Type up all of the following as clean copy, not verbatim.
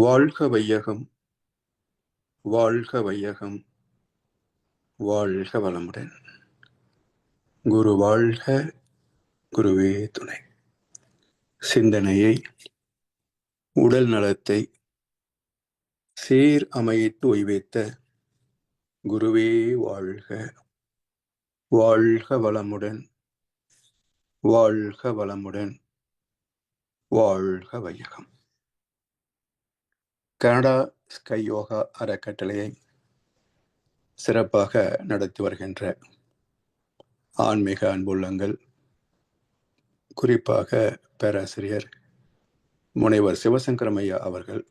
வாழ்க வையகம், வாழ்க வையகம், வாழ்க வளமுடன். குரு வாழ்க, குருவே துணை. சிந்தனையை, உடல் நலத்தை சீர் அமைத்து ஓய்வித்த குருவே வாழ்க, வாழ்க வளமுடன், வாழ்க வளமுடன், வாழ்க வையகம். கனடா ஸ்கை யோகா அறக்கட்டளையை சிறப்பாக நடத்தி வருகின்ற ஆன்மீக அன்புள்ளங்கள், குறிப்பாக பேராசிரியர் முனைவர் சிவசங்கரம் ஐயா அவர்கள்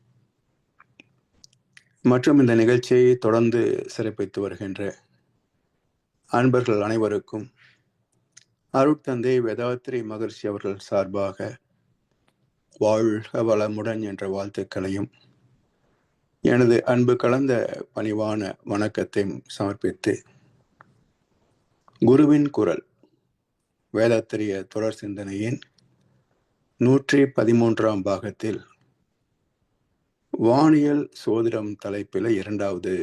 மற்றும் இந்த நிகழ்ச்சியை தொடர்ந்து சிறப்பித்து வருகின்ற அன்பர்கள் அனைவருக்கும் அருட்தந்தை வேதாத்திரி மகர்ஷி அவர்கள் சார்பாக வாழ்க வளமுடன் என்ற வாழ்த்துக்களையும் எனது அன்பு கலந்த பணிவான வணக்கத்தையும் சமர்ப்பித்து, குருவின் குரல் வேதாத்திரிய தொடர் சிந்தனையின் 113ஆம் பாகத்தில் வானியல் சோதிடம் தலைப்பில் 2வது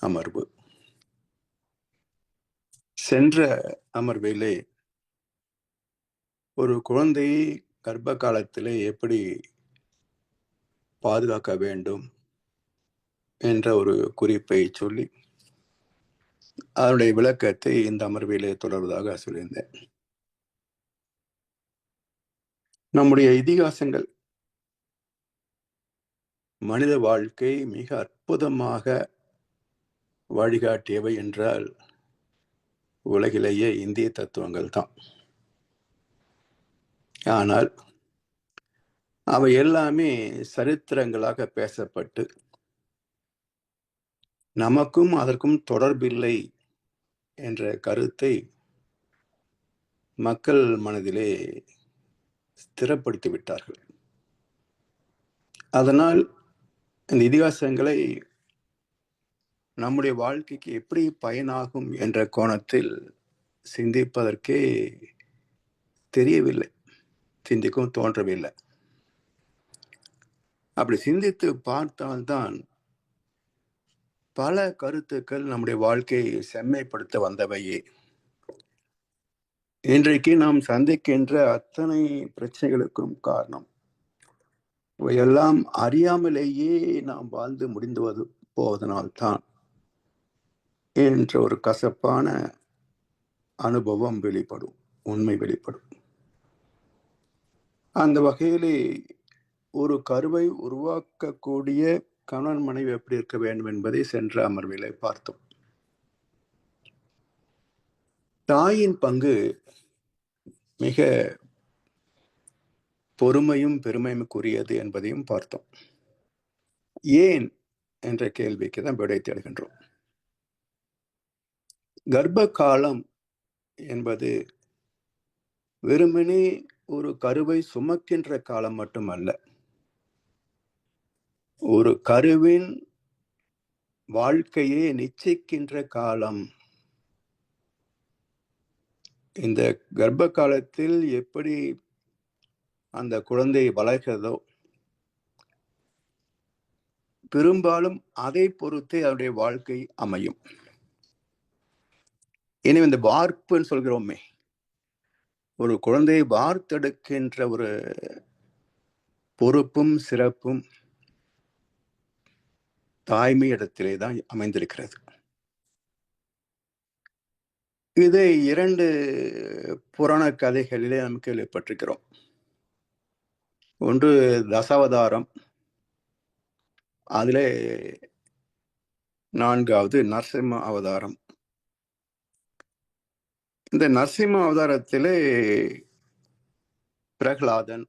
அமர்வு. சென்ற அமர்விலே ஒரு குழந்தையை கர்ப்ப காலத்திலே எப்படி பாதுகாக்க வேண்டும் என்ற ஒரு குறிப்பை சொல்லி அதனுடைய விளக்கத்தை இந்த அமர்விலே தொடர்வதாக சொல்லியிருந்தேன். நம்முடைய இதிகாசங்கள் மனித வாழ்க்கை மிக அற்புதமாக வழிகாட்டியவை என்றால் உலகிலேயே இந்திய தத்துவங்கள் தான். ஆனால் அவை எல்லாமே சரித்திரங்களாக பேசப்பட்டு நமக்கும் அதற்கும் தொடர்பில்லை என்ற கருத்தை மக்கள் மனதிலே ஸ்திரப்படுத்தி விட்டார்கள். அதனால் இந்த இதிகாசங்களை நம்முடைய வாழ்க்கைக்கு எப்படி பயனாகும் என்ற கோணத்தில் சிந்திப்பதற்கே தெரியவில்லை, சிந்திக்கும் தோன்றவில்லை. அப்படி சிந்தித்து பார்த்தால்தான் பல கருத்துக்கள் நம்முடைய வாழ்க்கையை செம்மைப்படுத்த வந்தவையே. இன்றைக்கு நாம் சந்திக்கின்ற அத்தனை பிரச்சனைகளுக்கும் காரணம் இவையெல்லாம் அறியாமலேயே நாம் வாழ்ந்து முடிந்து போவதனால்தான் என்ற ஒரு கசப்பான அனுபவம் வெளிப்படும், உண்மை வெளிப்படும். அந்த வகையிலே ஒரு கருவை உருவாக்கக்கூடிய கணவன் மனைவி எப்படி இருக்க வேண்டும் என்பதை சென்ற அமர்விலே பார்த்தோம். தாயின் பங்கு மிக பொறுமையும் பெருமையுக்குரியது என்பதையும் பார்த்தோம். ஏன் என்ற கேள்விக்கு தான் விடை தேடுகின்றோம். கர்ப்ப காலம் என்பது வெறுமனே ஒரு கருவை சுமக்கின்ற காலம் மட்டுமல்ல, ஒரு கருவின் வாழ்க்கையை நிச்சயிக்கின்ற காலம். இந்த கர்ப்ப காலத்தில் எப்படி அந்த குழந்தை வளர்கிறதோ பெரும்பாலும் அதை பொறுத்தே அவருடைய வாழ்க்கை அமையும். எனவே இந்த வார்ப்புன்னு சொல்கிறோமே, ஒரு குழந்தையை வார்த்தெடுக்கின்ற ஒரு பொறுப்பும் சிறப்பும் தாய்மை இடத்திலே தான் அமைந்திருக்கிறது. இதை 2 புராண கதைகளிலே நாம் கேள்விப்பட்டிருக்கிறோம். ஒன்று தசாவதாரம், அதிலே 4வது நரசிம்ம அவதாரம். இந்த நரசிம்ம அவதாரத்திலே பிரகலாதன்,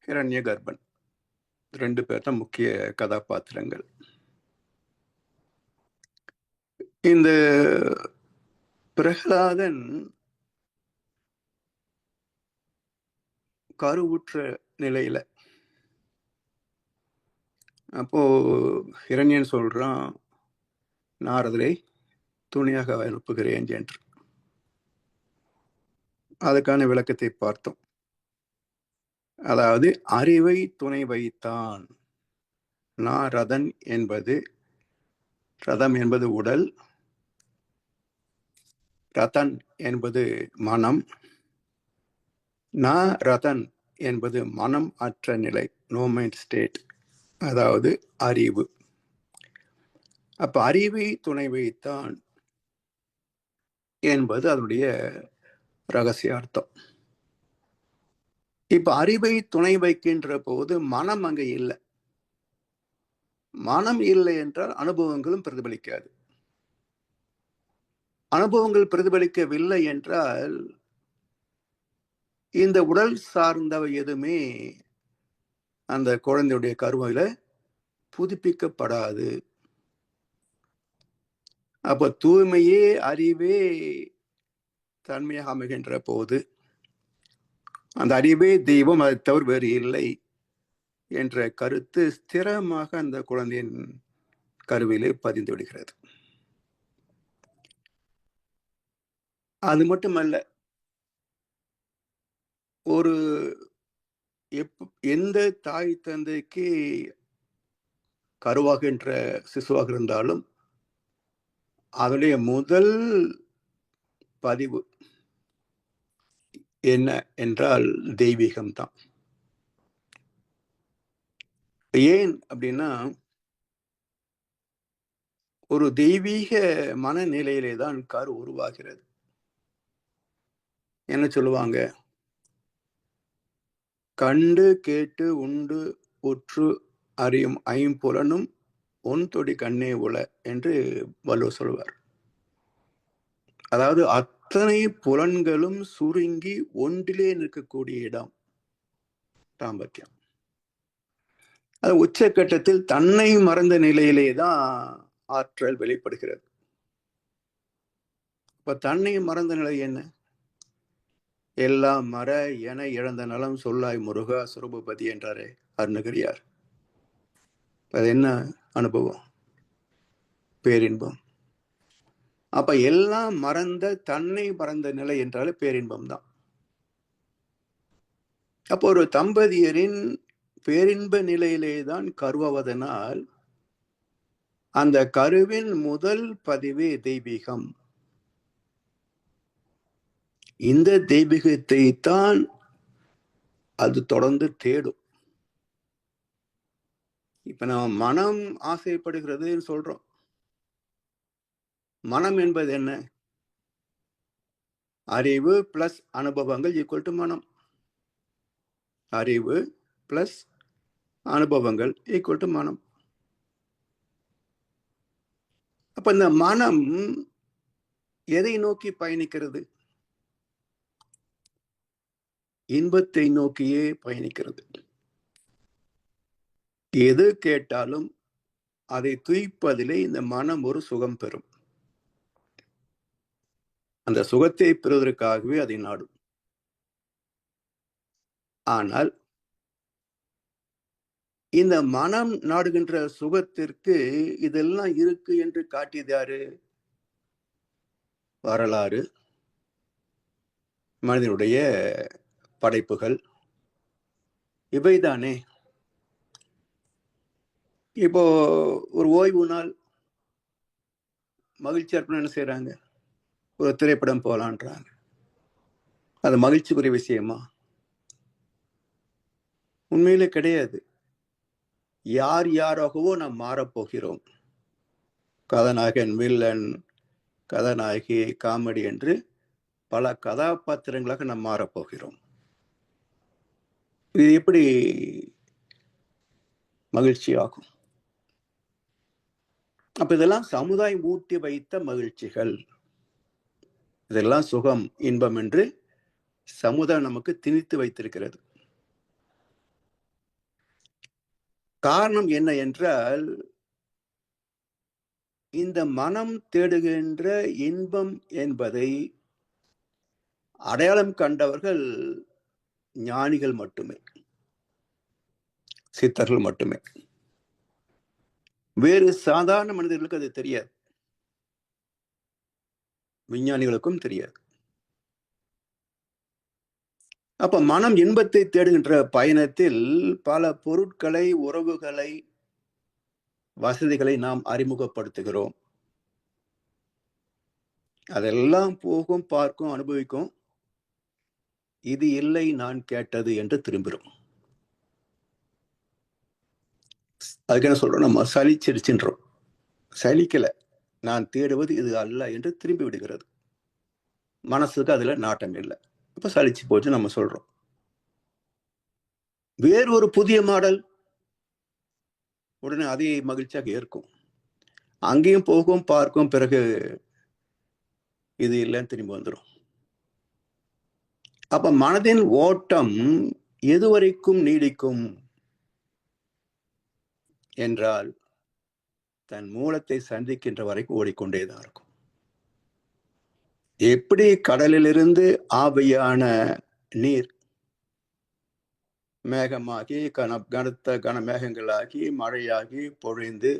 ஹிரண்ய கர்ப்பன் 2 பேர் தான் முக்கிய கதாபாத்திரங்கள். இந்த பிரகலாதன் கருவுற்ற நிலையில, அப்போ ஹிரண்யன் சொல்றான், நாரதரை துணியாக அனுப்புகிறேன் என்று. அதுக்கான விளக்கத்தை பார்த்தோம். அதாவது அறிவை துணை வைத்தான். நான் ரதன் என்பது, ரதம் என்பது உடல், ரதன் என்பது மனம், நான் ரதன் என்பது மனம் அற்ற நிலை, நோ மைண்ட் ஸ்டேட், அதாவது அறிவு. அப்ப அறிவை துணை வைத்தான் என்பது அதனுடைய ரகசிய அர்த்தம். இப்ப அறிவை துணை வைக்கின்ற போது மனம் அங்க இல்லை. மனம் இல்லை என்றால் அனுபவங்களும் பிரதிபலிக்காது. அனுபவங்கள் பிரதிபலிக்கவில்லை என்றால் இந்த உடல் சார்ந்தவை எதுவுமே அந்த குழந்தையுடைய கருவில புதுப்பிக்கப்படாது. அப்ப தூய்மையே அறிவே தன்மையாக அமைகின்ற போது அந்த அறிவே தெய்வம், அதை தவிர வேறு இல்லை என்ற கருத்து ஸ்திரமாக அந்த குழந்தையின் கருவிலே பதிந்து விடுகிறது. அது மட்டுமல்ல, ஒரு எந்த தாய் தந்தைக்கு கருவாகின்ற சிசுவாக இருந்தாலும் அதனுடைய முதல் பதிவு என்ன என்றால் தெய்வீகம்தான். ஏன் அப்படின்னா, ஒரு தெய்வீக மனநிலையிலே தான் கரு உருவாகிறது. என்ன சொல்லுவாங்க? கண்டு கேட்டு உண்டு உற்று அறியும் ஐம்புலனும் ஒன் தொடி கண்ணே உள என்று வள்ளுவர் சொல்வார். அதாவது அத்தனை புலன்களும் சுருங்கி ஒன்றிலே நிற்கக்கூடிய இடம் தாம்பத்தியம். அது உச்சக்கட்டத்தில் தன்னை மறந்த நிலையிலே தான் ஆற்றல் வெளிப்படுகிறது. இப்ப தன்னை மறந்த நிலை என்ன? எல்லாம் மற என இழந்த நலம் சொல்லாய் முருகா சுரபதி என்றாரே அருணகிரியார். அது என்ன அனுபவம்? பேரின்பம். அப்ப எல்லாம் மறந்த தன்னை மறந்த நிலை என்றாலே பேரின்பம் தான். அப்போ ஒரு தம்பதியரின் பேரின்ப நிலையிலே தான் கருவாவதனால் அந்த கருவின் முதல் பதிவே தெய்வீகம். இந்த தெய்வீகத்தை தான் அது தொடர்ந்து தேடும். இப்ப நம்ம மனம் ஆசைப்படுகிறதுன்னு சொல்றோம். மனம் என்பது என்ன? அறிவு பிளஸ் அனுபவங்கள் ஈக்குவல் டு மனம். அறிவு பிளஸ் அனுபவங்கள் ஈக்குவல் டு மனம். அப்ப இந்த மனம் எதை நோக்கி பயணிக்கிறது? இன்பத்தை நோக்கியே பயணிக்கிறது. எது கேட்டாலும் அதை துய்ப்பதிலே இந்த மனம் ஒரு சுகம் பெறும். அந்த சுகத்தை பெறுவதற்காகவே அதை நாடும். ஆனால் இந்த மனம் நாடுகின்ற சுகத்திற்கு இதெல்லாம் இருக்கு என்று காட்டியது யாரு? வரலாறு, மனிதனுடைய படைப்புகள், இவைதானே. இப்போ ஒரு ஓய்வு நாள் மகிழ்ச்சியா இருக்கணும், என்ன செய்யறாங்க? ஒரு திரைப்படம் போலான்றாங்க. அது மகிழ்ச்சிக்குரிய விஷயமா? உண்மையிலே கிடையாது. யார் யாராகவோ நாம் மாறப்போகிறோம். கதாநாயகன், வில்லன், கதாநாயகி, காமெடி என்று பல கதாபாத்திரங்களாக நாம் மாறப்போகிறோம். இது எப்படி மகிழ்ச்சியாகும்? அப்ப இதெல்லாம் சமுதாயம் ஊட்டி வைத்த மகிழ்ச்சிகள். இதெல்லாம் சுகம், இன்பம் என்று சமுதாயம் நமக்கு திணித்து வைத்திருக்கிறது. காரணம் என்ன என்றால், இந்த மனம் தேடுகின்ற இன்பம் என்பதை அடையாளம் கண்டவர்கள் ஞானிகள் மட்டுமே, சித்தர்கள் மட்டுமே. வேறு சாதாரண மனிதர்களுக்கு அது தெரியாது, விஞ்ஞானிகளுக்கும் தெரியாது. அப்ப மனம் இன்பத்தை தேடுகின்ற பயணத்தில் பல பொருட்களை, உறவுகளை, வசதிகளை நாம் அறிமுகப்படுத்துகிறோம். அதெல்லாம் போகும், பார்க்கும், அனுபவிக்கும். இது இல்லை நான் கேட்டது என்று திரும்புகிறோம். அதுக்கு என்ன சொல்றோம்? நம்ம சலிச்சிருச்சுன்றோம். சலிக்கல, நான் தேடுவது இது அல்ல என்று திரும்பி விடுகிறது. மனசுக்கு அதுல நாட்டம் இல்லை. இப்ப சலிச்சு போச்சு நம்ம சொல்றோம். வேறு ஒரு புதிய மாடல் உடனே அதே மகிழ்ச்சியாக இருக்கும். அங்கேயும் போகும், பார்க்கும், பிறகு இது இல்லைன்னு திரும்பி வந்துடும். அப்ப மனதின் ஓட்டம் எதுவரைக்கும் நீடிக்கும் என்றால் தன் மூலத்தை சந்திக்கின்ற வரைக்கும் ஓடிக்கொண்டேதான் இருக்கும். எப்படி கடலிலிருந்து ஆவியான நீர் மேகமாகி கனத்த கனமேகங்களாகி மழையாகி பொழிந்து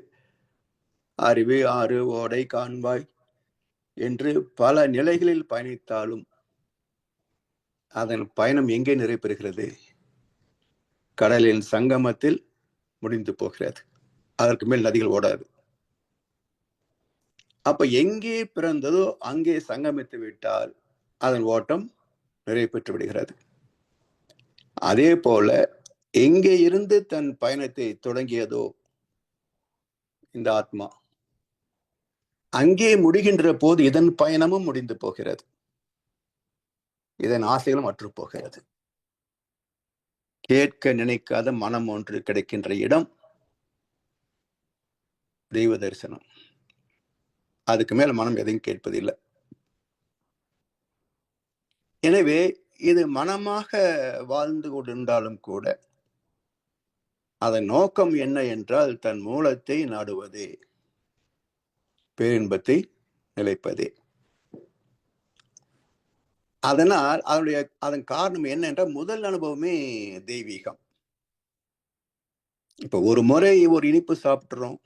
அருவி, ஆறு, ஓடை, கான்வாய் என்று பல நிலைகளில் பயணித்தாலும் அதன் பயணம் எங்கே நிறைவு கடலின் சங்கமத்தில் முடிந்து போகிறது. அதற்கு மேல் நதிகள் ஓடாது. அப்ப எங்கே பிறந்ததோ அங்கே சங்கமித்து விட்டால் அதன் ஓட்டம் நிறைவு பெற்று விடுகிறது. அதே போல எங்கே இருந்து தன் பயணத்தை தொடங்கியதோ இந்த ஆத்மா, அங்கே முடிகின்ற போது இதன் பயணமும் முடிந்து போகிறது. இதன் ஆசைகளும் அற்று போகிறது. கேட்க நினைக்காத மனம் ஒன்று கிடைக்கின்ற இடம் தெய்வ தரிசனம். அதுக்கு மேல மனம் எதையும் கேட்பதில்லை. எனவே இது மனமாக வாழ்ந்து கொண்டிருந்தாலும் கூட அதன் நோக்கம் என்ன என்றால் தன் மூலத்தை நாடுவதே, பேரின்பத்தை நிலைப்பதே. அதனால் அதன் காரணம் என்ன என்றால் முதல் அனுபவமே தெய்வீகம். இப்ப ஒரு முறை ஒரு இனிப்பு சாப்பிட்டுறோம்,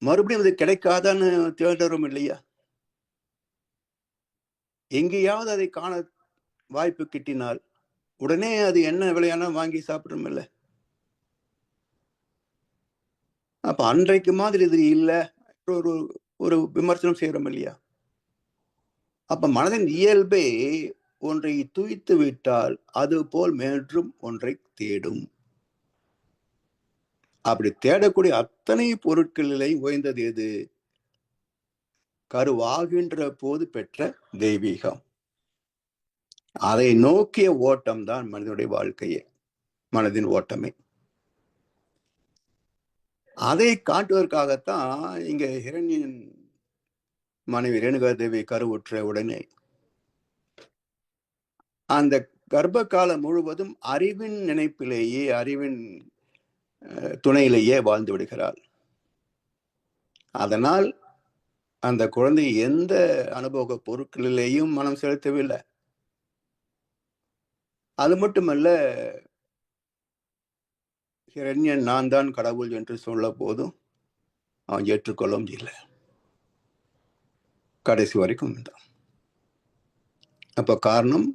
மறுபடியும் அது கிடைக்காதான்னு தேடுறோம் இல்லையா? எங்கேயாவது அதை காண வாய்ப்பு கிட்டினால் உடனே அது என்ன விலையானா வாங்கி சாப்பிடுறோம் இல்ல? அப்ப அன்றைக்கு மாதிரி இது இல்ல ஒரு ஒரு விமர்சனம் செய்யறோம் இல்லையா? அப்ப மனதின் இயல்பே ஒன்றை துய்த்து விட்டால் அது போல் மேற்றும் ஒன்றை தேடும். அப்படி தேடக்கூடிய அத்தனை பொருட்களிலே உயர்ந்தது எது? கருவாகின்ற போது பெற்ற தெய்வீகம். அதை நோக்கிய ஓட்டம் தான் மனிதனுடைய வாழ்க்கையே, மனதின் ஓட்டமே. அதை காட்டுவதற்காகத்தான் இங்க ஹிரண்யன் மனைவி ரேணுகா தேவி கருவுற்ற உடனே அந்த கர்ப்ப காலம் முழுவதும் அறிவின் நினைப்பிலேயே, அறிவின் துணையிலேயே வாழ்ந்து விடுகிறாள். அதனால் அந்த குழந்தை எந்த அனுபவ பொருட்களிலேயும் மனம் செலுத்தவில்லை. அது மட்டுமல்ல, ஹிரண்யன் நான் தான் கடவுள் என்று சொல்ல போதும் அவன் ஏற்றுக்கொள்ளவும் இல்லை. கடைசி வரைக்கும் தான். அப்ப காரணம்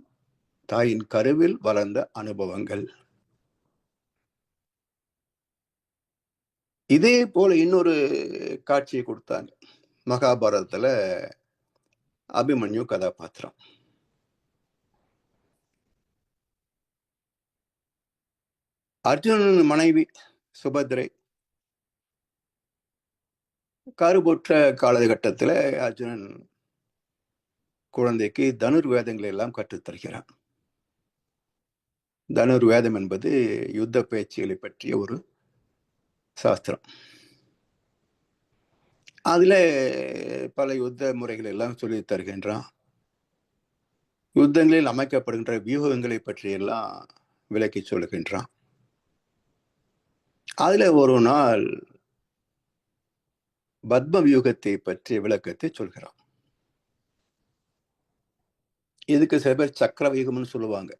தாயின் கருவில் வளர்ந்த அனுபவங்கள். இதே போல இன்னொரு காட்சியை கொடுத்தாங்க மகாபாரதத்துல. அபிமன்யு கதாபாத்திரம். அர்ஜுனன் மனைவி சுபத்ரை கருவுற்ற காலகட்டத்துல அர்ஜுனன் குழந்தைக்கு தனுர்வேதங்களை எல்லாம் கற்றுத்தருகிறான். தனுர்வேதம் என்பது யுத்த பயிற்சிகளை பற்றிய ஒரு சாஸ்திரம். அதுல பல யுத்த முறைகள் எல்லாம் சொல்லி தருகின்றான். யுத்தங்களில் அமைக்கப்படுகின்ற வியூகங்களை பற்றி எல்லாம் விளக்கி சொல்லுகின்றான். அதுல ஒரு நாள் பத்ம வியூகத்தை பற்றிய விளக்கத்தை சொல்கிறான். இதுக்கு சில பேர் சக்கர வியூகம்னு சொல்லுவாங்க.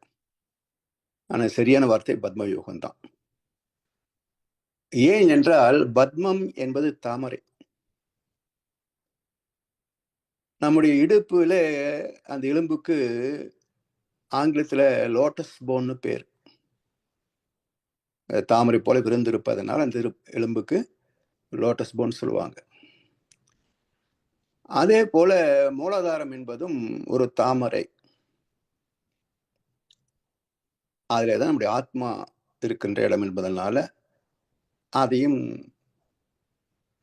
ஆனா சரியான வார்த்தை பத்ம வியூகம் தான். ஏன் என்றால் பத்மம் என்பது தாமரை. நம்முடைய இடுப்புல அந்த எலும்புக்கு ஆங்கிலத்தில் லோட்டஸ் போன்னு பேர். தாமரை போல விருந்திருப்பதனால் அந்த எலும்புக்கு லோட்டஸ் போன் சொல்லுவாங்க. அதே போல மூலாதாரம் என்பதும் ஒரு தாமரை. அதிலே தான் நம்முடைய ஆத்மா இருக்கின்ற இடம் என்பதனால அதையும்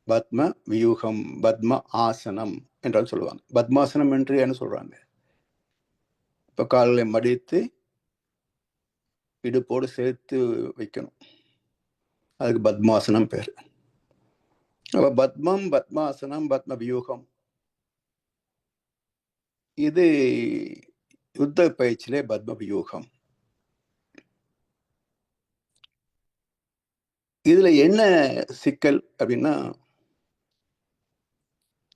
பத்ம வியூகம், பத்ம ஆசனம் என்றால் சொல்லுவாங்க. பத்மாசனம் என்று என்ன சொல்றாங்க? இப்போ கால்களை மடித்து இடுப்போடு சேர்த்து வைக்கணும், அதுக்கு பத்மாசனம் பேர். அப்ப பத்மம், பத்மாசனம், பத்ம வியூகம் இது யுத்த பயிற்சியிலே பத்ம வியூகம். இதுல என்ன சிக்கல் அப்படின்னா,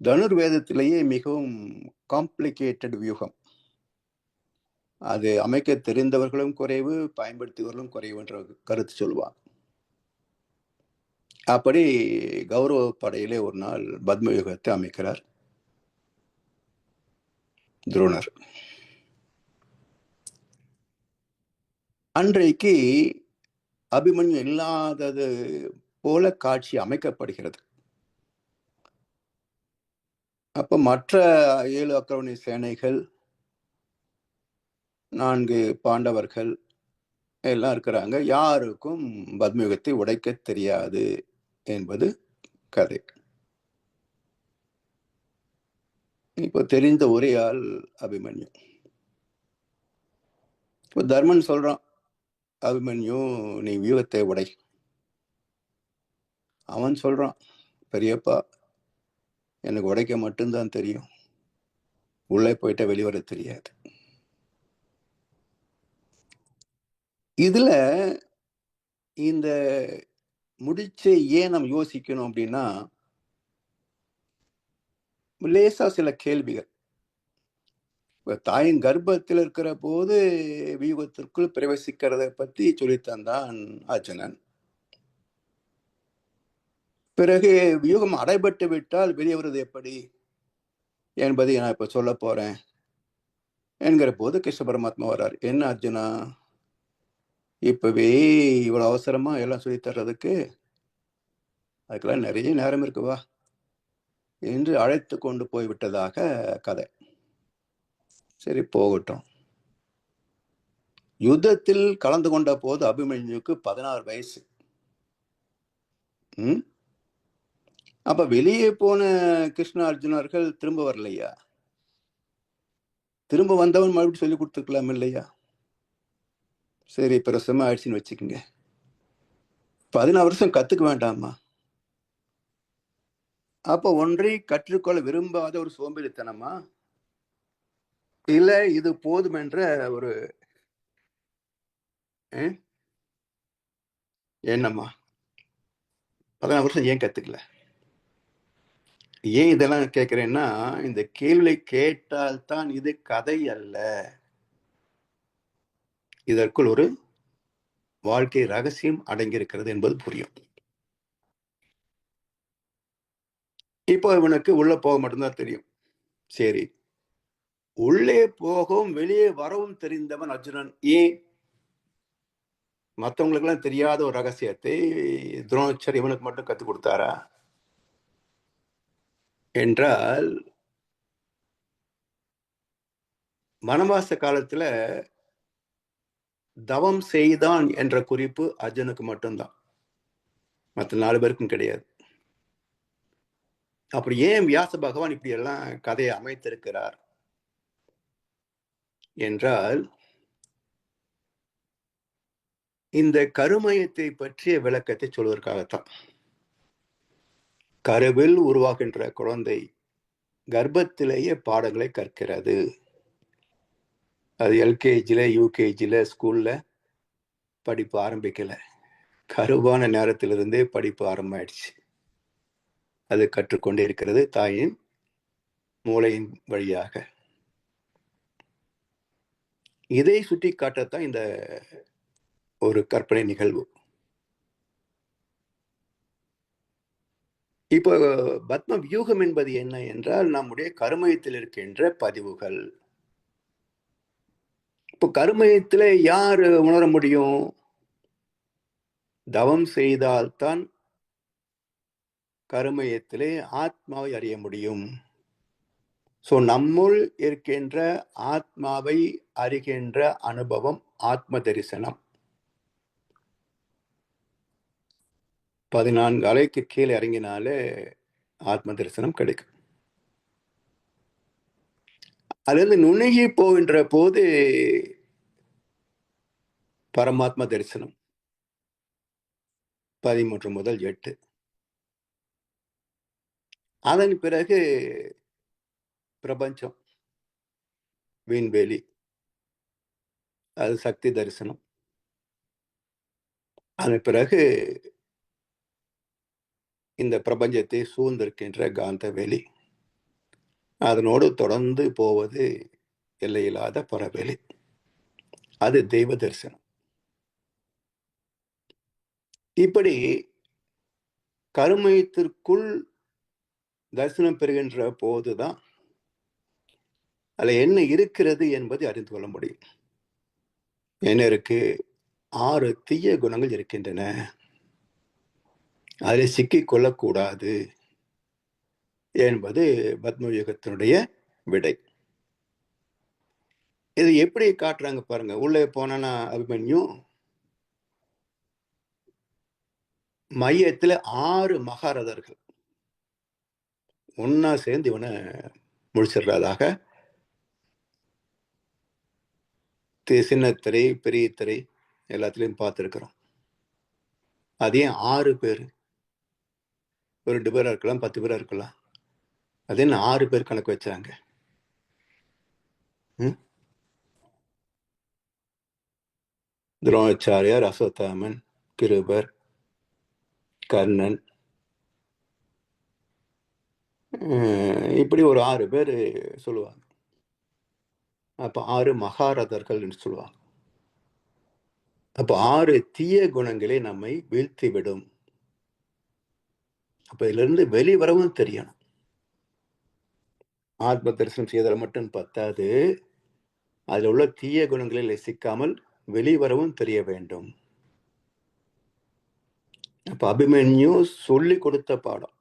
தனுர்வேதத்திலேயே மிகவும் காம்ப்ளிகேட்டட் வியூகம். அது அமைக்க தெரிந்தவர்களும் குறைவு, பயன்படுத்துவர்களும் குறைவு என்ற கருத்து சொல்லுவாங்க. அப்படி கௌரவ படையிலே ஒரு நாள் பத்ம யுகத்தை அமைக்கிறார் துரோணர். அன்றைக்கு அபிமன்யு இல்லாதது போல காட்சி அமைக்கப்படுகிறது. அப்ப மற்ற 7 அக்ரவணி சேனைகள், 4 பாண்டவர்கள் எல்லாம் இருக்கிறாங்க. யாருக்கும் பத்மயுகத்தை உடைக்க தெரியாது என்பது கதை. இப்போ தெரிந்த ஒரே ஆள் அபிமன்யு. இப்போ தர்மன் சொல்றான், அபிமன்யு நீ வியூகத்தை உடை. அவன் சொல்றான், பெரியப்பா எனக்கு உடைக்க மட்டும்தான் தெரியும், உள்ளே போயிட்ட வெளிவர தெரியாது. இதுல இந்த முடிச்சை ஏன் நம்ம யோசிக்கணும் அப்படின்னா, லேசா சில கேள்விகள். தாயின் கர்ப்பத்தில் இருக்கிற போது வியூகத்திற்குள் பிரவேசிக்கிறத பத்தி சொல்லித்தந்தான் அர்ஜுனன். பிறகு வியூகம் அடைபட்டு விட்டால் வெளியே வருவது எப்படி என்பதை நான் இப்ப சொல்ல போறேன் என்கிற போது கிருஷ்ண பரமாத்மா வர்றார். என்ன அர்ஜுனா, இப்பவே இவ்வளவு அவசரமா எல்லாம் சொல்லி தர்றதுக்கு? அதுக்கெல்லாம் நிறைய நேரம் இருக்குவா என்று அழைத்து கொண்டு போய்விட்டதாக கதை. சரி, போகட்டும். யுத்தத்தில் கலந்து கொண்ட போது அபிமன்யுக்கு 16 வயசு. அப்ப வெளியே போன கிருஷ்ண அர்ஜுனர்கள் திரும்ப வரலையா? திரும்ப வந்தவன் மறுபடியும் சொல்லி கொடுத்துருக்கலாம் இல்லையா? சரி, பிரசமா ஆயிடுச்சுன்னு வச்சுக்கோங்க. 16 வருஷம் கத்துக்க வேண்டாமா? அப்ப ஒன்றை கற்றுக்கொள்ள விரும்பாத ஒரு சோம்பேறித்தனமா, இல்ல இது போதும் என்ற ஒரு எண்ணமா? 16 வருஷம் ஏன் கத்துக்கல? ஏன் இதெல்லாம் கேட்கிறேன்னா, இந்த கேள்வி கேட்டால்தான் இது கதை அல்ல, இதற்குள் ஒரு வாழ்க்கை ரகசியம் அடங்கியிருக்கிறது என்பது புரியும். இப்போ இவனுக்கு உள்ள போக மட்டும்தான் தெரியும். சரி, உள்ளே போகவும் வெளியே வரவும் தெரிந்தவன் அர்ஜுனன். ஏன் மற்றவங்களுக்கு எல்லாம் தெரியாத ஒரு ரகசியத்தை துரோணாச்சாரி இவனுக்கு மட்டும் கத்துக் கொடுத்தாரா என்றால், வனவாச காலத்துல தவம் செய்தான் என்ற குறிப்பு அர்ஜுனுக்கு மட்டும்தான், மற்ற 4 பேருக்கும் கிடையாது. அப்படி ஏன் வியாச பகவான் இப்படி எல்லாம் கதையை அமைத்திருக்கிறார் என்றால், இந்த கருமையத்தை பற்றிய விளக்கத்தை சொல்வதற்காகத்தான். கருவில் உருவாகின்ற குழந்தை கர்ப்பத்திலேயே பாடங்களை கற்கிறது. அது எல்கேஜில, யூகேஜில, ஸ்கூல்ல படிப்பு ஆரம்பிக்கல, கருவான நேரத்திலிருந்தே படிப்பு ஆரம்பமாயிடுச்சு. அது கற்றுக்கொண்டே இருக்கிறது தாயின் மூளையின் வழியாக. இதை சுட்டி காட்டத்தான் இந்த ஒரு கற்பனை நிகழ்வு. இப்போ பத்ம வியூகம் என்பது என்ன என்றால், நம்முடைய கருமையத்தில் இருக்கின்ற பதிவுகள். இப்போ கருமையத்துல யார் உணர முடியும்? தவம் செய்தால்தான் கருமையத்திலே ஆத்மாவை அறிய முடியும். நம்முள் இருக்கின்ற ஆத்மாவை அறிகின்ற அனுபவம் ஆத்ம தரிசனம். 14 அலைக்கு கீழே இறங்கினாலே ஆத்ம தரிசனம் கிடைக்கும். அதிலிருந்து நுணுகி போகின்ற போது பரமாத்ம தரிசனம் 13 முதல் 8. அதன் பிறகு பிரபஞ்சம், விண்வெளி, அது சக்தி தரிசனம். அதன் பிறகு இந்த பிரபஞ்சத்தை சூழ்ந்திருக்கின்ற காந்த வெளி, அதனோடு தொடர்ந்து போவது எல்லையில்லாத பரவெளி, அது தெய்வ தரிசனம். இப்படி கருமையத்திற்குள் தரிசனம் பெறுகின்ற போதுதான் அதுல என்ன இருக்கிறது என்பதை அறிந்து கொள்ள முடியும். என்ன இருக்கு? 6 தீய குணங்கள் இருக்கின்றன. அதில் சிக்கிக் கொள்ளக்கூடாது என்பது பத்மயுகத்தினுடைய விடை. இது எப்படி காட்டுறாங்க பாருங்க. உள்ளே போனா அபிமன்யு மையத்துல 6 மகாரதர்கள் ஒன்னா சேர்ந்து இவனை முடிச்சிடுறதாக சின்ன திரை பெரிய திரை எல்லாத்துலயும் பார்த்துருக்கிறோம். அதே 6 பேர், ஒரு 2 பேரா இருக்கலாம், 10 பேரா இருக்கலாம். அதே 6 பேர் கணக்கு வச்சாங்க. துரோணாச்சாரியார், அஸ்வத்தாமன், கிருபர், கர்ணன், இப்படி ஒரு 6 பேர் சொல்லுவாங்க. அப்ப 6 மகாரதர்கள் என்று சொல்லுவாங்க. அப்ப 6 தீய குணங்களே நம்மை வீழ்த்தி விடும். அப்ப இதுல இருந்து வெளிவரவும் தெரியணும். ஆத்ம தரிசனம் செய்தல் மட்டும் பத்தாது, அதில் உள்ள தீய குணங்களில் சிக்காமல் வெளிவரவும் தெரிய வேண்டும். அப்ப அபிமன்யு சொல்லி கொடுத்த பாடம்.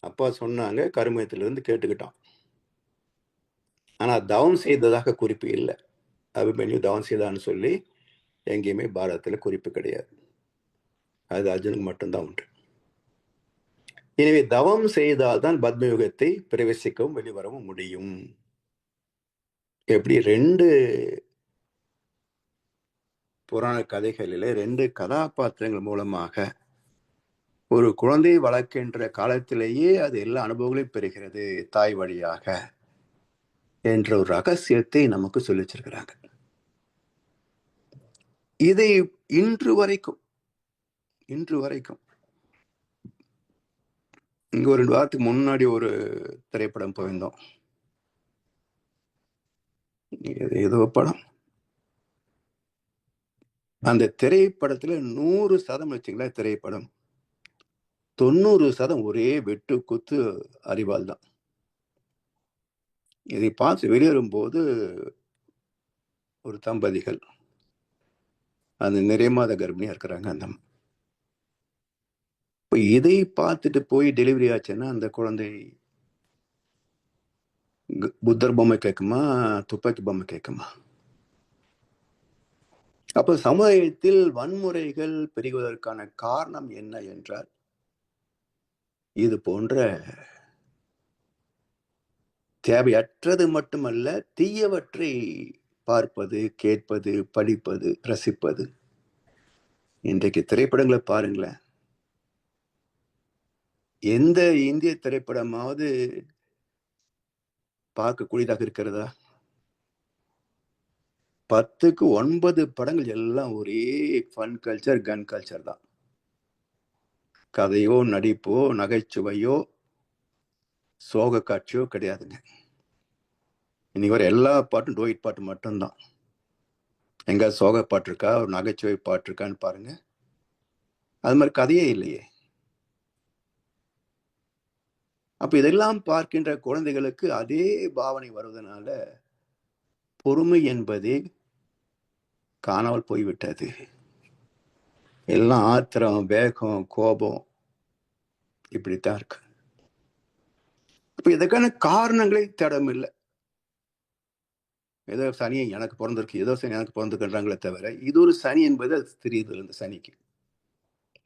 அப்பா சொன்னாங்க, கருமயத்திலிருந்து கேட்டுக்கிட்டான். ஆனா தவம் செய்ததாக குறிப்பு இல்லை. அபிமன்யு தவம் செய்தான்னு சொல்லி எங்கேயுமே பாரதத்துல குறிப்பு கிடையாது. அது அர்ஜுனுக்கு மட்டும்தான் உண்டு. எனவே தவம் செய்தால்தான் பத்மயுகத்தை பிரவேசிக்கவும் வெளிவரவும் முடியும். எப்படி 2 புராண கதைகளிலே 2 கதாபாத்திரங்கள் மூலமாக ஒரு குழந்தை வளர்க்கின்ற காலத்திலேயே அது எல்லா அனுபவங்களையும் பெறுகிறது தாய் வழியாக என்ற ஒரு ரகசியத்தை நமக்கு சொல்லிச்சிருக்கிறாங்க. இதை இன்று வரைக்கும் இங்க ஒரு 2 வாரத்துக்கு முன்னாடி ஒரு திரைப்படம் போயிருந்தோம். ஏதோ படம். அந்த திரைப்படத்துல 100% வச்சுங்களேன், திரைப்படம் 90% ஒரே வெட்டு குத்து அறிவால் தான். இதை பார்த்து வெளியேறும்போது ஒரு தம்பதிகள் அந்த நிறைமாத கர்ப்பிணியா இருக்கிறாங்க. அந்த இப்போ இதை பார்த்துட்டு போய் டெலிவரி ஆச்சுன்னா அந்த குழந்தை புத்தர் பொம்மை கேட்குமா, துப்பாக்கி பொம்மை கேட்குமா? அப்ப சமுதாயத்தில் வன்முறைகள் பெருகுவதற்கான காரணம் என்ன என்றால், இது போன்ற தேவையற்றது மட்டுமல்ல, தீயவற்றை பார்ப்பது, கேட்பது, படிப்பது, ரசிப்பது. இன்றைக்கு திரைப்படங்களை பாருங்களேன். எந்த இந்திய திரைப்படமாவது பார்க்கக்கூடியதாக இருக்கிறதா? 10க்கு 9 படங்கள் எல்லாம் ஒரே ஃபன் கல்ச்சர், கன் கல்ச்சர் தான். கதையோ, நடிப்போ, நகைச்சுவையோ, சோக காட்சியோ கிடையாதுங்க. இன்னைக்கு வர எல்லா பாட்டும் டோயிட் பாட்டு மட்டும்தான். எங்க சோக பாட்டு இருக்கா, ஒரு நகைச்சுவை பாட்டு இருக்கான்னு பாருங்க. அது மாதிரி கதையே இல்லையே. அப்ப இதெல்லாம் பார்க்கின்ற குழந்தைகளுக்கு அதே பாவனை வருவதனால பொறுமை என்பதே காணாமல் போய்விட்டது. எல்லாம் ஆத்திரம், வேகம், கோபம் இப்படித்தான் இருக்கு. இப்ப இதற்கான காரணங்களே தேடமில்லை. ஏதோ சனியை எனக்கு பிறந்திருக்கு, ஏதோ சனி எனக்கு பிறந்திருக்குன்றாங்களே தவிர, இது ஒரு சனி என்பது அது தெரியுது. இந்த சனிக்கு,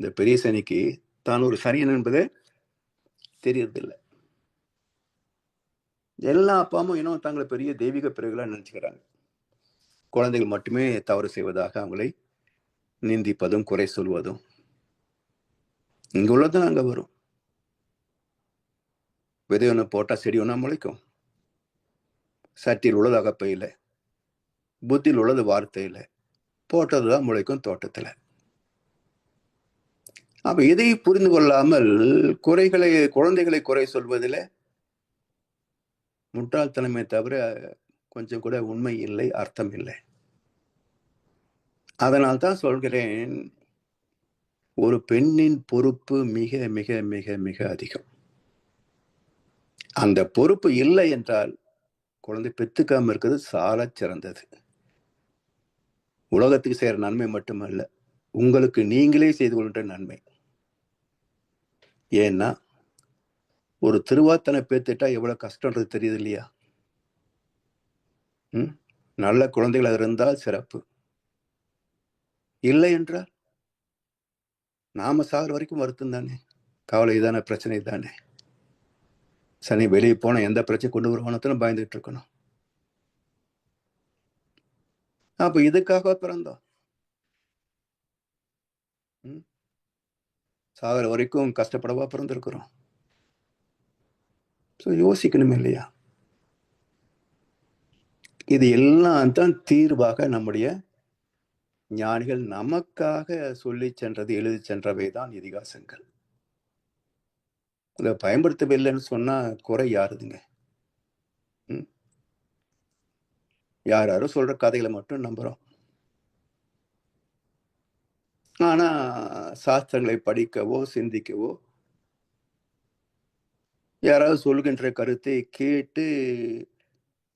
இந்த பெரிய சனிக்கு தான் ஒரு சனியன் என்பது தெரியறதில்லை. எல்லா அப்பா அம்மா இன்னும் தங்களை பெரிய தெய்வீக பிறகுகளா நினைச்சுக்கிறாங்க. குழந்தைகள் மட்டுமே தவறு செய்வதாக அவங்களை நிந்திப்பதும் குறை சொல்வதும் இங்க உள்ளதான் அங்க வரும். விதை ஒன்று போட்டா செடி ஒன்றா முளைக்கும். சட்டியில் உள்ளது அகப்பையில, புத்தியில் உள்ளது வார்த்தையில, போட்டதுதான் முளைக்கும் தோட்டத்துல. அப்ப இதை புரிந்து கொள்ளாமல் குழந்தைகளை குறை சொல்வதில் முட்டாள்தனமே தவிர கொஞ்சம் கூட உண்மை இல்லை, அர்த்தம் இல்லை. அதனால் தான் சொல்கிறேன், ஒரு பெண்ணின் பொறுப்பு மிக மிக மிக மிக அதிகம். அந்த பொறுப்பு இல்லை என்றால் குழந்தை பெத்துக்காம இருக்கிறது சால சிறந்தது. உலகத்துக்கு செய்யற நன்மை மட்டுமல்ல, உங்களுக்கு நீங்களே செய்து கொள்கின்ற நன்மை. ஏன்னா ஒரு திருவாத்தனை பேத்துட்டா எவ்வளவு கஷ்டம்ன்றது தெரியுது இல்லையா? நல்ல குழந்தைகள் இருந்தால் சிறப்பு, இல்லை என்றால் நாம சாகிற வரைக்கும் வருத்தம் தானே, கவலை தானே, பிரச்சனை தானே. சனி வெளியே போன எந்த பிரச்சனை கொண்டு வருவானு பயந்துட்டு இருக்கணும். அப்ப இதுக்காக பிறந்தோம். சாகிற வரைக்கும் கஷ்டப்படவா பிறந்திருக்கிறோம்? யோசிக்கணும் இல்லையா? இது எல்லாம் தான் தீர்வாக நம்முடைய ஞானிகள் நமக்காக சொல்லி சென்றது, எழுதி சென்றவை தான் இதிகாசங்கள். இதை பயன்படுத்தவில்லைன்னு சொன்னா குறை யாருதுங்க? யாரும் சொல்ற கதைகளை மட்டும் நம்புறோம். ஆனா சாஸ்திரங்களை படிக்கவோ சிந்திக்கவோ, யாராவது சொல்கின்ற கருத்தை கேட்டு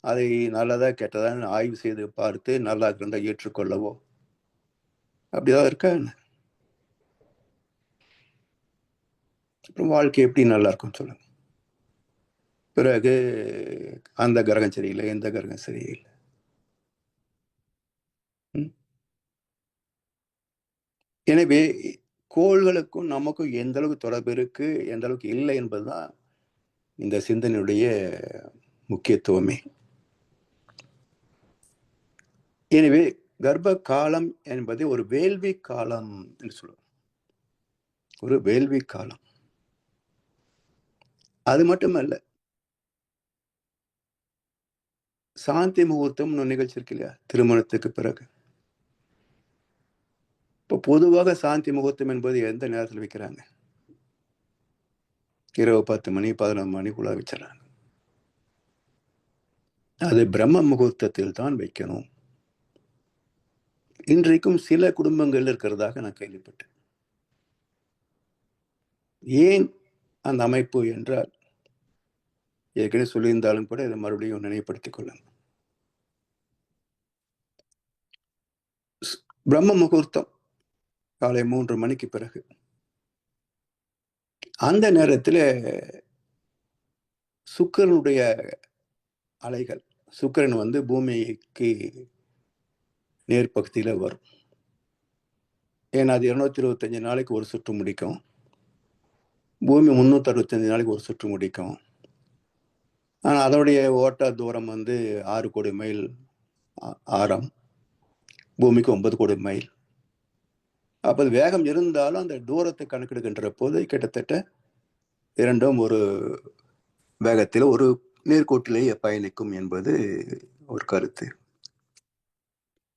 அதை நல்லதா கெட்டதான்னு ஆய்வு செய்து பார்த்து நல்லா இருந்தா ஏற்றுக்கொள்ளவோ அப்படிதான் இருக்கா? அப்புறம் வாழ்க்கை எப்படி நல்லா இருக்கும் சொல்லுங்க? பிறகு அந்த கிரகம் சரியில்லை, எந்த கிரகம் சரியில்லை. எனவே கோள்களுக்கும் நமக்கும் எந்த அளவுக்கு தொடர்பு இருக்கு, எந்த அளவுக்கு இல்லை என்பதுதான் இந்த சிந்தனையுடைய முக்கியத்துவமே. எனவே கர்ப்ப காலம் என்பது ஒரு வேள்வி காலம் என்று சொல்லுவோம். ஒரு வேள்வி காலம். அது மட்டுமல்ல, சாந்தி முகூர்த்தம் நிகழ்ச்சி இருக்கு இல்லையா, திருமணத்துக்கு பிறகு. இப்போ பொதுவாக சாந்தி முகூர்த்தம் என்பது எந்த நேரத்தில் வைக்கிறாங்க? இரவு 10 மணி 11 மணிக்குள்ள வச்சிடறாங்க. அது பிரம்ம முகூர்த்தத்தில் தான் வைக்கணும். இன்றைக்கும் சில குடும்பங்கள் இருக்கிறதாக நான் கேள்விப்பட்டேன். ஏன் அந்த அமைப்பு என்றால், ஏற்கனவே சொல்லியிருந்தாலும் கூட இதை மறுபடியும் நினைவுபடுத்திக் கொள்ளுங்க. பிரம்ம முகூர்த்தம் காலை 3 மணிக்கு பிறகு. அந்த நேரத்தில் சுக்கிரனுடைய அலைகள், சுக்கிரன் பூமிக்கு நேர்பகுதியில் வரும். ஏன்னா அது 225 நாளைக்கு ஒரு சுற்று முடிக்கும். பூமி 365 நாளைக்கு ஒரு சுற்று முடிக்கும். ஆனால் அதனுடைய ஓட்ட தூரம் 6 கோடி மைல் ஆரம், பூமிக்கு 9 கோடி மைல். அப்போ வேகம் இருந்தாலும் அந்த தூரத்தை கணக்கெடுக்கின்ற போது கிட்டத்தட்ட இரண்டும் ஒரு வேகத்தில் ஒரு நேர்கோட்டிலேயே பயணிக்கும் என்பது ஒரு கருத்து.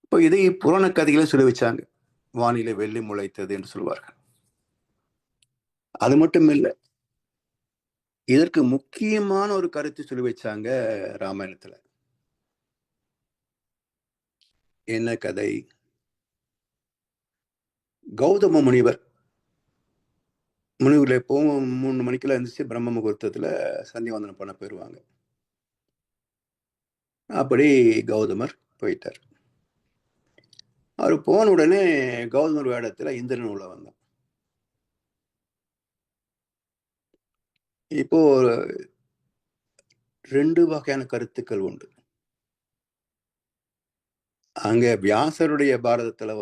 இப்போ இதை புராண கதைகளை சொல்லி வச்சாங்க. வானிலை வெள்ளி முளைத்தது என்று சொல்வார்கள். அது மட்டும் இல்லை, இதற்கு முக்கியமான ஒரு கருத்து சொல்லி வச்சாங்க ராமாயணத்துல. என்ன கதை? கௌதம முனிவர்களை எப்பவும் 3 மணிக்கெல்லாம் இருந்துச்சு பிரம்ம முகூர்த்தத்துல சந்தியாவந்தனம் பண்ண போயிருவாங்க. அப்படி கௌதமர் போயிட்டார். அவர் போன உடனே கௌதமர் வேடத்துல இந்திரன் உள்ள வந்தான். இப்போ ஒரு 2 வகையான கருத்துக்கள் உண்டு. அங்க வியாசருடைய பாரதத்துல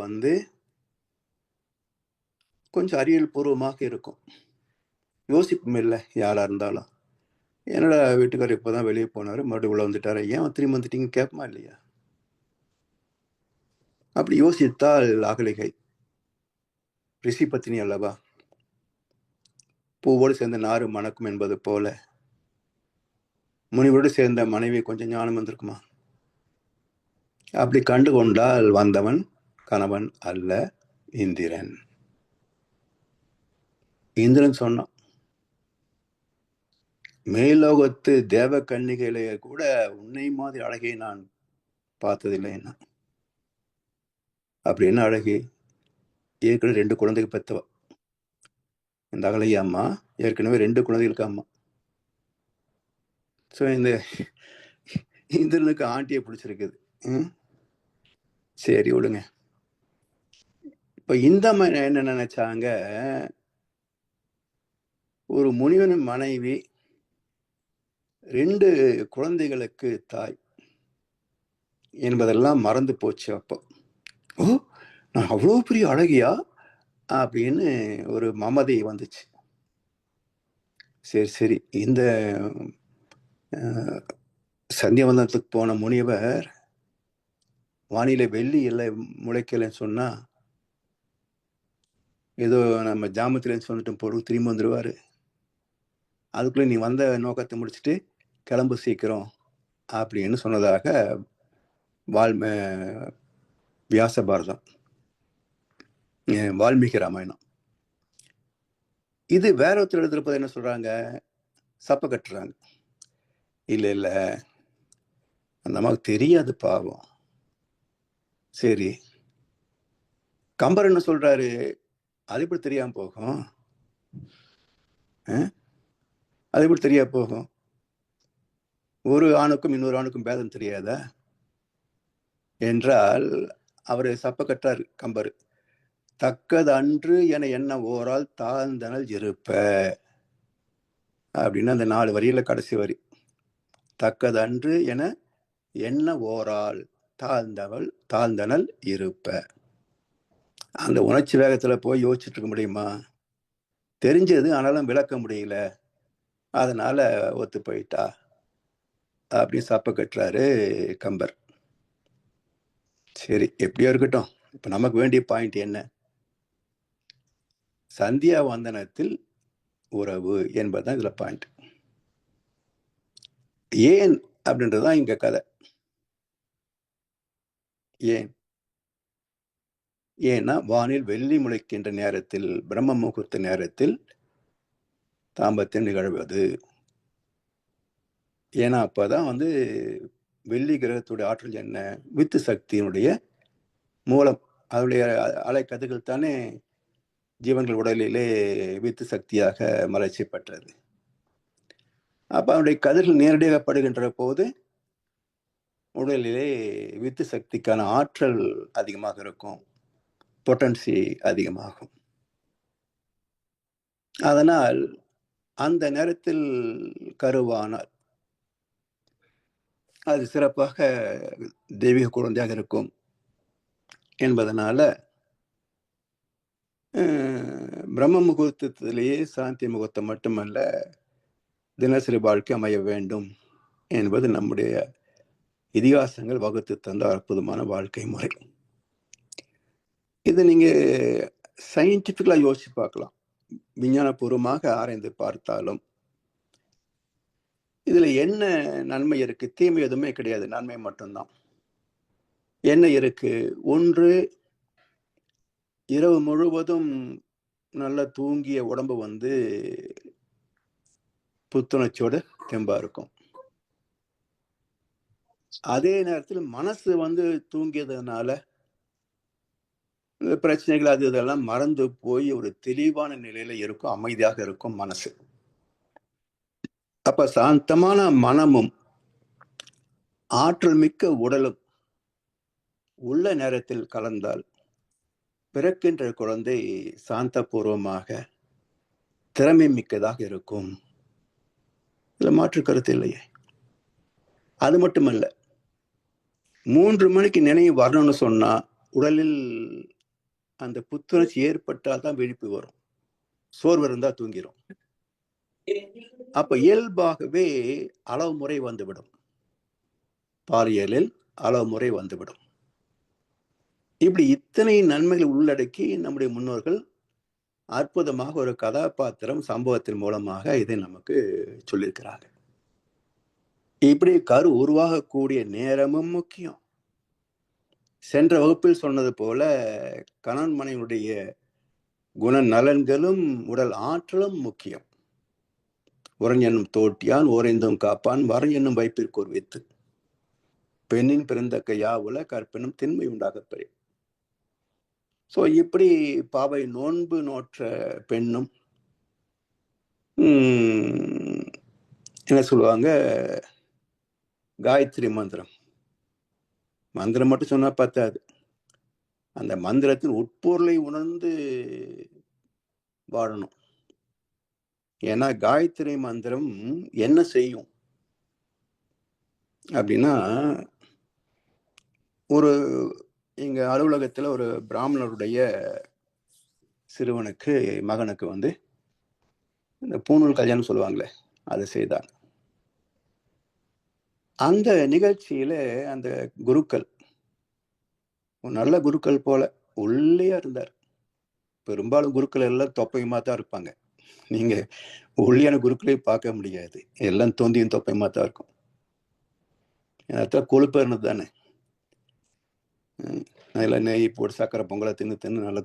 கொஞ்சம் அறிவியல் பூர்வமாக இருக்கும். யோசிப்பும் இல்லை யாரா இருந்தாலும். என்னடா வீட்டுக்காரர் இப்பதான் வெளியே போனாரு, மறுபடியும் உள்ள வந்துட்டாரு, ஏன் திரும்பி வந்துட்டீங்க கேட்பமா இல்லையா? அப்படி யோசித்தால் அகலிகை ரிஷி பத்தினி அல்லவா? பூவோடு சேர்ந்த நாறு மணக்கும் என்பது போல முனிவோடு சேர்ந்த மனைவி கொஞ்சம் ஞானம் வந்திருக்குமா? அப்படி கண்டு கொண்டால் வந்தவன் கணவன் அல்ல, இந்திரன். இந்திரன் சொன்னான், மேலோகத்து தேவ கன்னிகையிலேயே கூட உன்னை மாதிரி அழகை நான் பார்த்ததில்லை. என்ன அப்படி என்ன அழகு? ஏற்கனவே 2 குழந்தைகள் பெற்றவ இந்த அகலைய அம்மா. ஏற்கனவே 2 குழந்தைகளுக்கு அம்மா. ஸோ இந்த இந்திரனுக்கு ஆண்டியை பிடிச்சிருக்குது. சரி விடுங்க. இப்ப இந்த மாதிரி என்ன நினைச்சாங்க, ஒரு முனிவனின் மனைவி 2 குழந்தைகளுக்கு தாய் என்பதெல்லாம் மறந்து போச்சு. அப்போ ஓ, நான் அவ்வளோ பெரிய அழகியா அப்படின்னு ஒரு மமதை வந்துச்சு. சரி சரி, இந்த சந்தியவந்தனத்துக்கு போன முனிவர் வானிலை வெள்ளி இல்லை முளைக்கலைன்னு சொன்னா ஏதோ நம்ம ஜாமத்திலேன்னு சொல்லிட்டு பொருள் திரும்பி வந்துடுவாரு. அதுக்குள்ள நீ வந்த நோக்கத்தை முடிச்சுட்டு கிளம்பு சீக்கிரம் அப்படின்னு சொன்னதாக வியாச பாரதம், வால்மீகி ராமாயணம். இது வேற ஒருத்தர் எழுதிருப்பது என்ன சொல்றாங்க, சப்ப கட்டுறாங்க. இல்ல இல்ல, அந்த அம்மாவுக்கு தெரியாது பாவம். சரி, கம்பர் என்ன சொல்றாரு, அது எப்படி தெரியாம போகும்? அது எப்படி தெரியாம போகும்? ஒரு ஆணுக்கும் இன்னொரு ஆணுக்கும் பேதம் தெரியாதா என்றால் அவரு சப்ப கட்டாரு கம்பர். தக்கது அன்று என என்ன ஓரால் தாழ்ந்தனல் இருப்ப அப்படின்னு அந்த 4 வரியில கடைசி வரி. தக்கது அன்று என என்ன ஓரால் தாழ்ந்தனல் இருப்ப. அந்த உணர்ச்சி வேகத்துல போய் யோசிச்சுட்டு இருக்க முடியுமா? தெரிஞ்சது ஆனாலும் விளக்க முடியல, அதனால ஒத்து போயிட்டா அப்படின்னு சப்ப கட்டுறாரு கம்பர். சரி, எப்படியோ இருக்கட்டும். இப்ப நமக்கு வேண்டிய பாயிண்ட் என்ன? சந்தியா வந்தனத்தில் உறவு என்பதுதான் இதுல பாயிண்ட். ஏன் அப்படின்றதுதான் இங்க கதை. ஏன்னா வானில் வெள்ளி முளைக்கின்ற நேரத்தில், பிரம்ம முகூர்த்த நேரத்தில் தாம்பத்தியம் நிகழ்வது. ஏன்னா அப்பதான் வெள்ளி கிரகத்துடைய ஆற்றல் என்ன, வித்து சக்தியினுடைய மூலம், அதனுடைய அலைக்கதிர்கள் தானே ஜீவன்கள் உடலிலே வித்து சக்தியாக மலர்ச்சி பெற்றது. அப்ப அவனுடைய கதிர்கள் நேரடியாக படுகின்ற போது உடலிலே வித்து சக்திக்கான ஆற்றல் அதிகமாக இருக்கும், பொட்டன்சி அதிகமாகும். அதனால் அந்த நேரத்தில் கருவானால் அது சிறப்பாக தெய்வீக குழந்தையாக இருக்கும் என்பதனால பிரம்ம முகூர்த்தத்திலேயே சாந்தி முகூர்த்தம் மட்டுமல்ல, தினசரி வாழ்க்கை அமைய வேண்டும் என்பது நம்முடைய இதிகாசங்கள் வகுத்து தந்த அற்புதமான வாழ்க்கை முறை. இதை நீங்க சயின்டிபிக்கலா யோசிச்சு பார்க்கலாம், விஞ்ஞானபூர்வமாக ஆராய்ந்து பார்த்தாலும் இதுல என்ன நன்மை இருக்கு? தீமை எதுவுமே கிடையாது, நன்மை மட்டும்தான். என்ன இருக்கு? ஒன்று, இரவு முழுவதும் நல்லா தூங்கிய உடம்பு புத்துணர்ச்சியோட தெம்பா இருக்கும். அதே நேரத்தில் மனசு தூங்கியதுனால பிரச்சனைகள் அது இதெல்லாம் மறந்து போய் ஒரு தெளிவான நிலையில இருக்கும், அமைதியாக இருக்கும் மனசு. அப்ப சாந்தமான மனமும் ஆற்றல் மிக்க உடலும் உள்ள நேரத்தில் கலந்தால் பிறக்கின்ற குழந்தை சாந்தபூர்வமாக திறமை மிக்கதாக இருக்கும். இதுல மாற்று கருத்து இல்லையே. அது மட்டுமல்ல, 3 மணிக்கு நினைவு வரணும்னு சொன்னா உடலில் அந்த புத்துணர்ச்சி ஏற்பட்டால் தான் விழிப்பு வரும். சோர்வு இருந்தா தூங்கிரும். அப்ப இயல்பாகவே அளவு முறை வந்துவிடும். பாலியலில் அளவு முறை வந்துவிடும். இப்படி இத்தனை நன்மைகள் உள்ளடக்கி நம்முடைய முன்னோர்கள் அற்புதமாக ஒரு கதாபாத்திரம் சம்பவத்தின் மூலமாக இதை நமக்கு சொல்லியிருக்கிறாங்க. இப்படி கரு உருவாகக்கூடிய நேரமும் முக்கியம். சென்ற வகுப்பில் சொன்னது போல கணவன் மனைவியுடைய குண நலன்களும் உடல் ஆற்றலும் முக்கியம். உரன் என்னும் தோட்டியான் ஓரைந்தும் காப்பான் வரன் என்னும் வைப்பிற்கு ஒரு வித்து பெண்ணின் பிறந்தக்க யாவுல கற்பனும் திண்மை உண்டாகப்பெரிய. ஸோ இப்படி பாவை நோன்பு நோற்ற பெண்ணும் என்ன சொல்லுவாங்க, காயத்ரி மந்திரம் மட்டும் சொன்னா பத்தாது. அந்த மந்திரத்தின் உட்பொருளை உணர்ந்து வாழணும். ஏன்னா காயத்ரி மந்திரம் என்ன செய்யும் அப்படின்னா, ஒரு எங்க அலுவலகத்துல ஒரு பிராமணருடைய சிறுவனுக்கு மகனுக்கு வந்து இந்த பூணூல் கல்யாணம் சொல்லுவாங்களே அதை செய்தாங்க. அந்த நிகழ்ச்சியில அந்த குருக்கள் நல்ல குருக்கள் போல ஒல்லியா இருந்தார். பெரும்பாலும் குருக்கள் எல்லாம் தொப்பையுமா தான் இருப்பாங்க. நீங்க ஒல்லியான குருக்களே பார்க்க முடியாது. எல்லாம் தொந்தியும் தொப்பையுமா தான் இருக்கும். கொழுப்பு இருந்தது தானே. நல்லா நெய் போட்டு சக்கரை பொங்கலை தின்னு நல்ல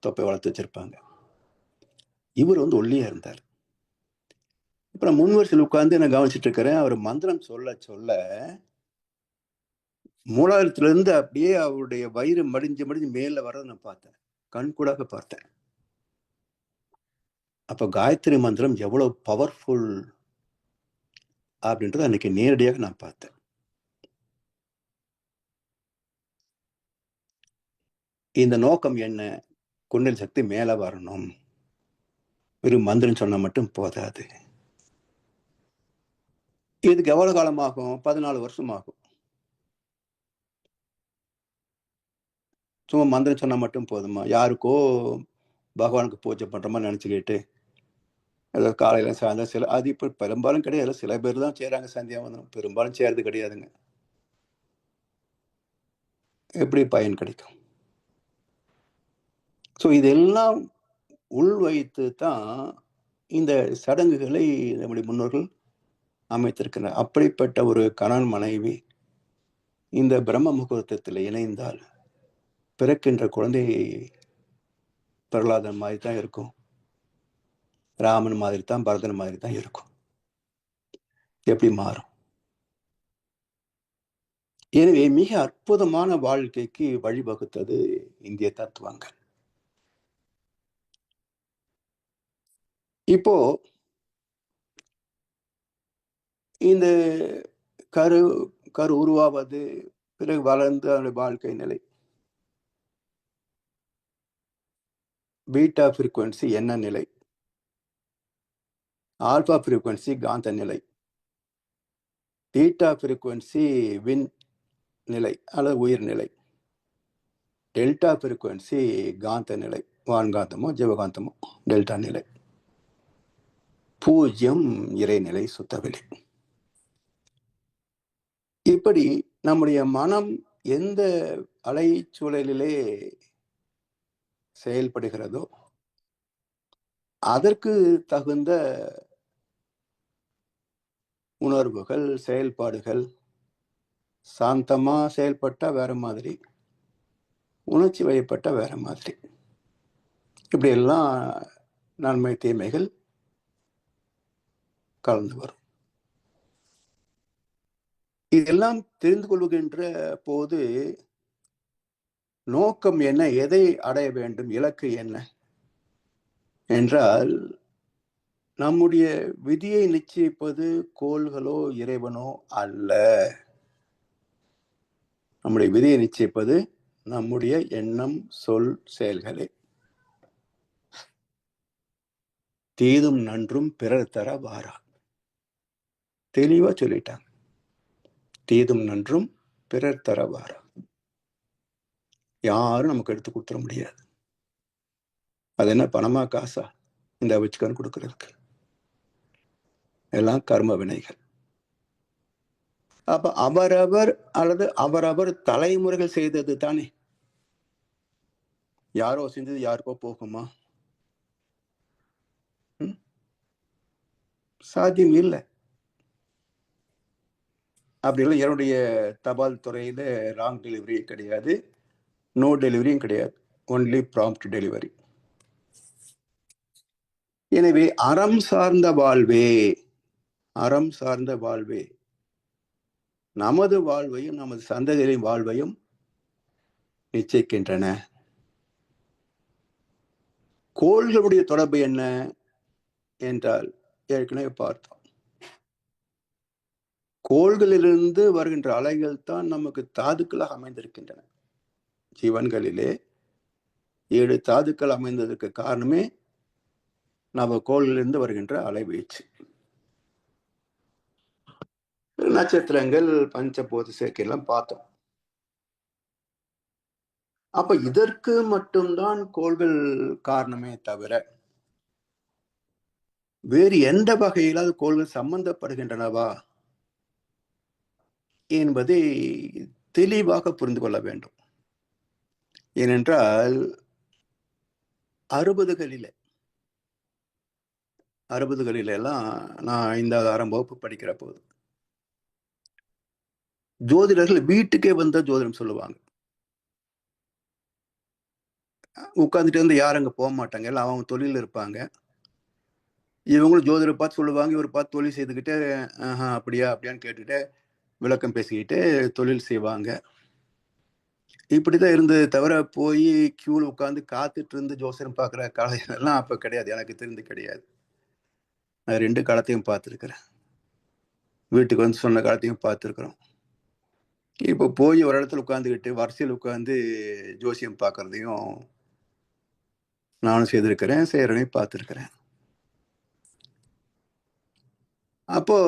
தொப்பை வளர்த்து வச்சிருப்பாங்க. இவர் வந்து ஒல்லியா இருந்தார். அப்புறம் முன்வரிசையில் உட்கார்ந்து நான் கவனிச்சுட்டு இருக்கிறேன். அவர் மந்திரம் சொல்ல சொல்ல மூலாதாரத்துல இருந்து அப்படியே அவருடைய வயிறு மடிஞ்சு மேல வர்றதை நான் பார்த்தேன். கண் கூடாக பார்த்தேன். அப்ப காயத்ரி மந்திரம் எவ்வளவு பவர்ஃபுல் அப்படின்றத அன்னைக்கு நேரடியாக நான் பார்த்தேன். இந்த நோக்கம் என்ன? குண்டலினி சக்தி மேல வரணும். வெறும் மந்திரம் சொன்னா மட்டும் போதாது. இதுக்கு எவ்வளவு காலம் ஆகும்? 14 வருஷம் ஆகும். சும்மா மந்திரம் சொன்னா மட்டும் போதுமா? யாருக்கோ பகவானுக்கு பூஜை பண்ற மாதிரி நினைச்சுக்கிட்டு அதாவது காலையில சாயந்தரம் அது இப்ப பெரும்பாலும் கிடையாது. சில பேர் தான் செய்யறாங்க சந்தியாவந்தனம். பெரும்பாலும் செய்யறது கிடையாதுங்க. எப்படி பயன் கிடைக்கும்? ஸோ இதெல்லாம் உள் வைத்து தான் இந்த சடங்குகளை நம்முடைய முன்னோர்கள் அமைத்திருக்கிறார். அப்படிப்பட்ட ஒரு கணவன் மனைவி இந்த பிரம்ம முகூர்த்தத்தில் இணைந்தால் பிறக்கின்ற குழந்தை பிரகலாதன் மாதிரி தான் இருக்கும், ராமன் மாதிரி தான், பரதன் மாதிரி தான் இருக்கும். எப்படி மாறும்? எனவே மிக அற்புதமான வாழ்க்கைக்கு வழிவகுத்தது இந்திய தத்துவங்கள். இப்போ இந்த கரு உருவாவது, பிறகு வளர்ந்து அவருடைய வாழ்க்கை நிலை, பீட்டா ஃப்ரீக்வன்சி என்ன நிலை, ஆல்பா ஃப்ரீக்வன்சி காந்த நிலை, பீட்டா ஃப்ரீக்வன்சி விண் நிலை அல்லது உயிர்நிலை, டெல்டா ஃப்ரீக்வன்சி காந்த நிலை, வான்காந்தமோ ஜீவகாந்தமோ டெல்டா நிலை, 0 இறைநிலை சுத்தவெளி. இப்படி நம்முடைய மனம் எந்த அலைச்சூழலிலே செயல்படுகிறதோ அதற்கு தகுந்த உணர்வுகள், செயல்பாடுகள், சாந்தமா செயல்பட்டா வேற மாதிரி, உணர்ச்சி வயப்பட்ட வேற மாதிரி, இப்படி எல்லாம் நன்மை தீமைகள் கலந்து வரும். இதெல்லாம் தெரிந்து கொள்கின்ற போது நோக்கம் என்ன, எதை அடைய வேண்டும், இலக்கு என்ன என்றால், நம்முடைய விதியை நிச்சயிப்பது கோள்களோ இறைவனோ அல்ல. நம்முடைய விதியை நிச்சயிப்பது நம்முடைய எண்ணம், சொல், செயல்களே. தீதும் நன்றும் பிறர் தர வாரா. தெளிவா சொல்லிட்டாங்க. தீதும் நன்றும் பிறர் தர வாரா. யாரும் நமக்கு எடுத்து கொடுத்துட முடியாது. அது என்ன பணமா காசா இந்த வச்சுக்கான்னு கொடுக்கறதுக்கு? எல்லாம் கர்ம வினைகள். அப்ப அவரவர் அல்லது அவரவர் தலைமுறைகள் செய்தது தானே. யாரோ செஞ்சது யாருக்கோ போகுமா? சாத்தியம் இல்லை. அப்படிலாம் என்னுடைய தபால் துறையில ராங் டெலிவரி கிடையாது, நோ டெலிவரியும் கிடையாது, ஒன்லி ப்ராம்ப்ட் டெலிவரி. எனவே அறம் சார்ந்த வாழ்வே, அறம் சார்ந்த வாழ்வே நமது வாழ்வையும் நமது சந்ததிகளின் வாழ்வையும் நிச்சயிக்கின்றன. கோள்களுடைய தொடர்பு என்ன என்றால் ஏற்கனவே பார்த்தோம். கோள்களிலிருந்து வருகின்ற அலைகள் தான் நமக்கு தாதுக்களாக அமைந்திருக்கின்றன. ஜீவன்களிலே 7 தாதுக்கள் அமைந்ததற்கு காரணமே நவ கோள்களிலிருந்து வருகின்ற அலைவீச்சு. நட்சத்திரங்கள், பஞ்சபூத சேர்க்கை எல்லாம் பார்த்தோம். அப்ப இதற்கு மட்டும்தான் கோள்கள் காரணமே தவிர வேறு எந்த வகையிலாவது கோள்கள் சம்பந்தப்படுகின்றனவா என்பதை தெளிவாக புரிந்து கொள்ள வேண்டும். ஏனென்றால் 60களில் எல்லாம் நான் 5வது 6ஆம் வகுப்பு படிக்கிற போது ஜோதிடர்கள் வீட்டுக்கே வந்த ஜோதிடம் சொல்லுவாங்க. உட்காந்துட்டு வந்து யாரும் அங்க போக மாட்டாங்க, எல்லாம் அவங்க தொழில் இருப்பாங்க. இவங்களும் ஜோதிடரை பார்த்து சொல்லுவாங்க, இவர் பார்த்து தொழில் செய்துக்கிட்டு அப்படியா அப்படியான்னு கேட்டுட்டு விளக்கம் பேசிக்கிட்டு தொழில் செய்வாங்க. இப்படிதான் இருந்தது தவிர போய் கியூல உட்காந்து காத்துட்டு இருந்து ஜோசியம் பார்க்குற காலையெல்லாம் அப்ப கிடையாது, எனக்கு தெரிந்து கிடையாது. நான் 2 காலத்தையும் பார்த்துருக்கிறேன். வீட்டுக்கு வந்து சொன்ன காலத்தையும் பார்த்துருக்குறோம். இப்போ போய் ஒரு இடத்துல உட்காந்துக்கிட்டு வரிசையில் உட்காந்து ஜோசியம் பார்க்கறதையும் நானும் செய்திருக்கிறேன், செய்கிறனையும் பார்த்துருக்கிறேன். அப்போ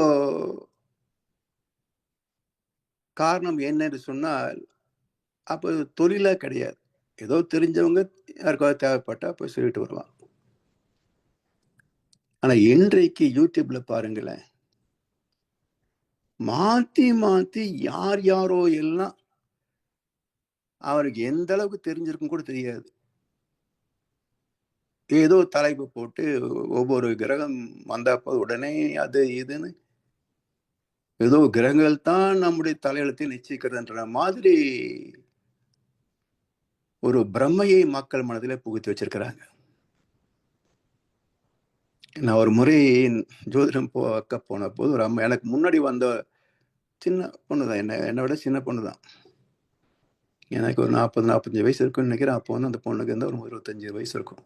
காரணம் என்னன்னு சொன்னால், அப்போ தொழிலா கிடையாது, ஏதோ தெரிஞ்சவங்க யாருக்காவது தேவைப்பட்டா போய் சொல்லிட்டு வருவாங்க. ஆனா இன்றைக்கு யூடியூப்ல பாருங்களேன், மாத்தி மாத்தி யார் யாரோ எல்லாம் அவருக்கு எந்த அளவுக்கு தெரிஞ்சிருக்கும் கூட தெரியாது, ஏதோ தலைப்பு போட்டு ஒவ்வொரு கிரகம் வந்தா போது உடனே அது இதுன்னு ஏதோ கிரகங்கள் தான் நம்முடைய தலையெழுத்தை நிச்சயிக்கிறதுன்ற மாதிரி ஒரு பிரம்மையை மக்கள் மனதில் புகுத்தி வச்சிருக்கிறாங்க. நான் ஒரு முறை ஜோதிடம் பார்க்க போன போது ஒரு அம்மா, எனக்கு முன்னாடி வந்த சின்ன பொண்ணு தான், என்னை விட சின்ன பொண்ணு தான், எனக்கு ஒரு 40-45 வயசு இருக்குன்னு நினைக்கிறேன். அப்போ வந்து அந்த பொண்ணுக்கு இருந்தால் ஒரு 25 வயசு இருக்கும்.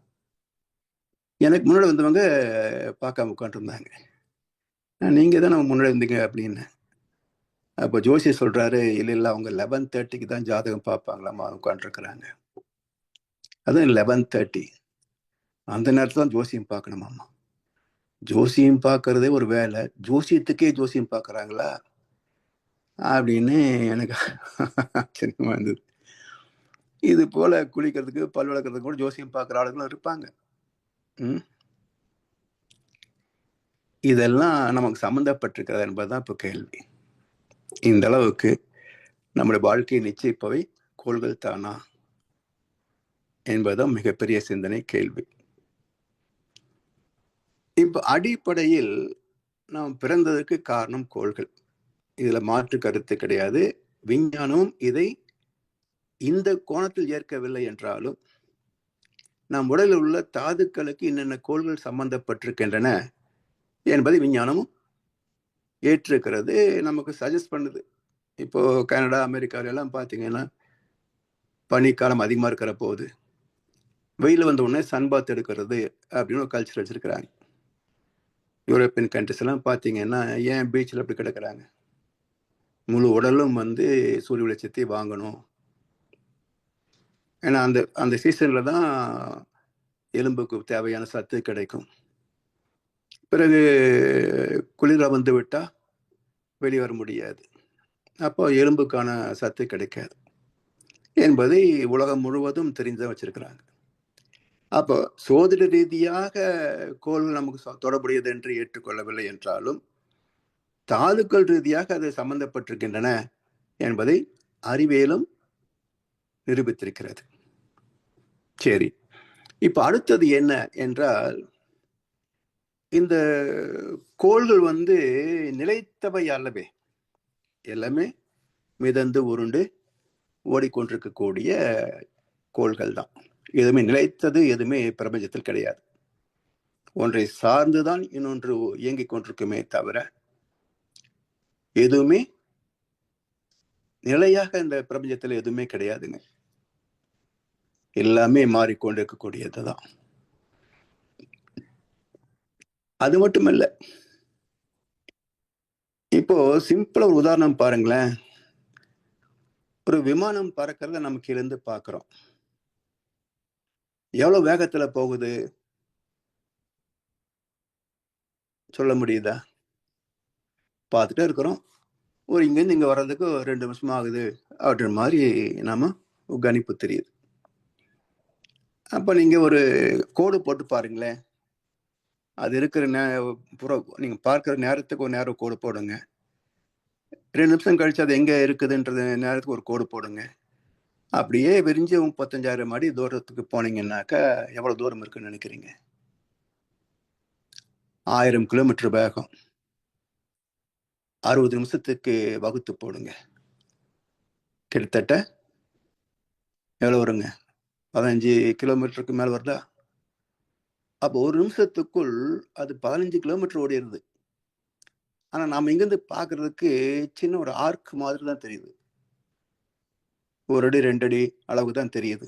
எனக்கு முன்னாடி வந்தவங்க பார்க்காம உட்காந்துருந்தாங்க. நீங்கள் தான் நம்ம முன்னாடி இருந்தீங்க அப்படின்னு. அப்போ ஜோசியர் சொல்கிறாரு, இல்லை இல்லை அவங்க 11:30க்கு தான் ஜாதகம் பார்ப்பாங்களாம்மா, உட்காந்துருக்குறாங்க. அதுவும் 11:30 அந்த நேரத்தில் தான் ஜோசியம் பார்க்கணுமாம்மா. ஜோசியம் பார்க்கறதே ஒரு வேலை, ஜோசியத்துக்கே ஜோசியம் பார்க்குறாங்களா அப்படின்னு எனக்கு ஆச்சரியமா இருந்தது. இது போல குளிக்கிறதுக்கு பல் வளர்க்கறதுக்கு கூட ஜோசியம் பார்க்குற ஆளுங்களும் இருப்பாங்க. இதெல்லாம் நமக்கு சம்மந்தப்பட்டிருக்கிறது என்பதுதான் இப்போ கேள்வி. இந்த அளவுக்கு நம்முடைய வாழ்க்கையை நிச்சயிப்பவை கோள்கள் தானா என்பதுதான் மிகப்பெரிய சிந்தனை கேள்வி. இப்ப அடிப்படையில் நாம் பிறந்ததற்கு காரணம் கோள்கள், இதுல மாற்று கருத்து கிடையாது. விஞ்ஞானமும் இதை இந்த கோணத்தில் ஏற்கவில்லை என்றாலும் நம் உடலில் உள்ள தாதுக்களுக்கு என்னென்ன கோள்கள் சம்பந்தப்பட்டிருக்கின்றன என்பதை விஞ்ஞானமும் ஏற்றிருக்கிறது, நமக்கு சஜஸ்ட் பண்ணுது. இப்போ கனடா, அமெரிக்காவில எல்லாம் பார்த்தீங்கன்னா பனிக்காலம் அதிகமாக இருக்கிற போது வெயில் வந்த உடனே சன்பாத் எடுக்கிறது அப்படின்னு ஒரு கல்ச்சர் வச்சிருக்கிறாங்க. யூரோப்பியன் கண்ட்ரிஸ் எல்லாம் பார்த்தீங்கன்னா ஏன் பீச்சில் அப்படி கிடக்கிறாங்க, முழு உடலும் வந்து சூரிய வெளிச்சத்தை வாங்கணும். ஏன்னா அந்த அந்த சீசன்ல தான் எலும்புக்கு தேவையான சத்து கிடைக்கும். பிறகு குளிர வந்து விட்டா வெளியே வர முடியாது. அப்போ எலும்புக்கான சத்து கிடைக்காது என்பதை உலகம் முழுவதும் தெரிந்து வச்சிருக்கிறாங்க. அப்போ சோதிட ரீதியாக கோள் நமக்கு தொடர்புடையது என்று ஏற்றுக்கொள்ளவில்லை என்றாலும் தாதுக்கள் ரீதியாக அது சம்பந்தப்பட்டிருக்கின்றன என்பதை அறிவியலும் நிரூபித்திருக்கிறது. சரி, இப்ப அடுத்தது என்ன என்றால், இந்த கோள்கள் வந்து நிலைத்தவை அல்லவே, எல்லாமே மிதந்து உருண்டு ஓடிக்கொண்டிருக்கக்கூடிய கோள்கள் தான். எதுவுமே நிலைத்தது எதுவுமே பிரபஞ்சத்தில் கிடையாது. ஒன்றை சார்ந்துதான் இன்னொன்று இயங்கிக் கொண்டிருக்குமே தவிர எதுவுமே நிலையாக இந்த பிரபஞ்சத்தில் எதுவுமே கிடையாதுங்க. எல்லாமே மாறிக்கொண்டிருக்கக்கூடியதுதான். அது மட்டுமல்ல, இப்போ சிம்பிளா ஒரு உதாரணம் பாருங்களேன். ஒரு விமானம் பறக்கிறத நம்ம கீழ இருந்து பார்க்கிறோம். எவ்வளவு வேகத்துல போகுது சொல்ல முடியுதா? பார்த்துட்டே இருக்கிறோம். ஒரு இங்கேருந்து இங்க வர்றதுக்கு 2 நிமிஷம் ஆகுது அப்படின்ற மாதிரி நாம கணிப்பு தெரியுது. அப்ப நீங்க ஒரு கோடு போட்டு பாருங்களேன். அது இருக்கிற நீங்க பார்க்கிற நேரத்துக்கு ஒரு நேரம் கோடு போடுங்க. 2 நிமிஷம் கழிச்சு அது எங்க இருக்குதுன்றது நேரத்துக்கு ஒரு கோடு போடுங்க. அப்படியே விரிஞ்சு 35,000 அடி தூரத்துக்கு போனீங்கன்னாக்கா எவ்வளவு தூரம் இருக்குன்னு நினைக்கிறீங்க? 1000 கிலோமீட்டர் வேகம். 60 நிமிஷத்துக்கு வகுத்து போடுங்க. கிட்டத்தட்ட எவ்வளவு வருங்க? 15 கிலோமீட்டருக்கு மேல வருதா? அப்போ ஒரு நிமிஷத்துக்குள் அது 15 கிலோமீட்டர் ஓடிடுது. ஆனா நாம இங்கிருந்து பாக்குறதுக்கு சின்ன ஒரு ஆர்க் மாதிரி தான் தெரியுது. 1 அடி 2 அடி அளவு தான் தெரியுது.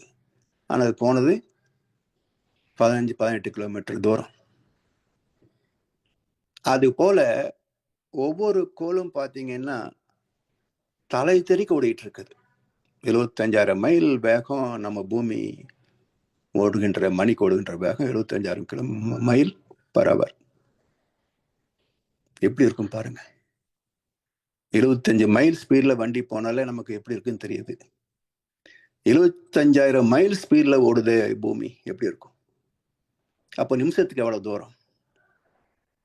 ஆனா அது போனது 15 18 கிலோமீட்டர் தூரம். அது போல ஒவ்வொரு கோளும் பாத்தீங்கன்னா தலை தெறிக்க ஓடிட்டு இருக்குது. 75,000 மைல் வேகம் நம்ம பூமி ஓடுகின்ற மணிக்கு ஓடுகின்ற வேகம் 75,000 மைல் பர் அவர். எப்படி இருக்கும் பாருங்க. 75 மைல் ஸ்பீட்ல வண்டி போனாலே நமக்கு எப்படி இருக்குன்னு தெரியுது. 75,000 மைல் ஸ்பீட்ல ஓடுது பூமி, எப்படி இருக்கும்? அப்போ நிமிஷத்துக்கு எவ்வளவு தூரம்,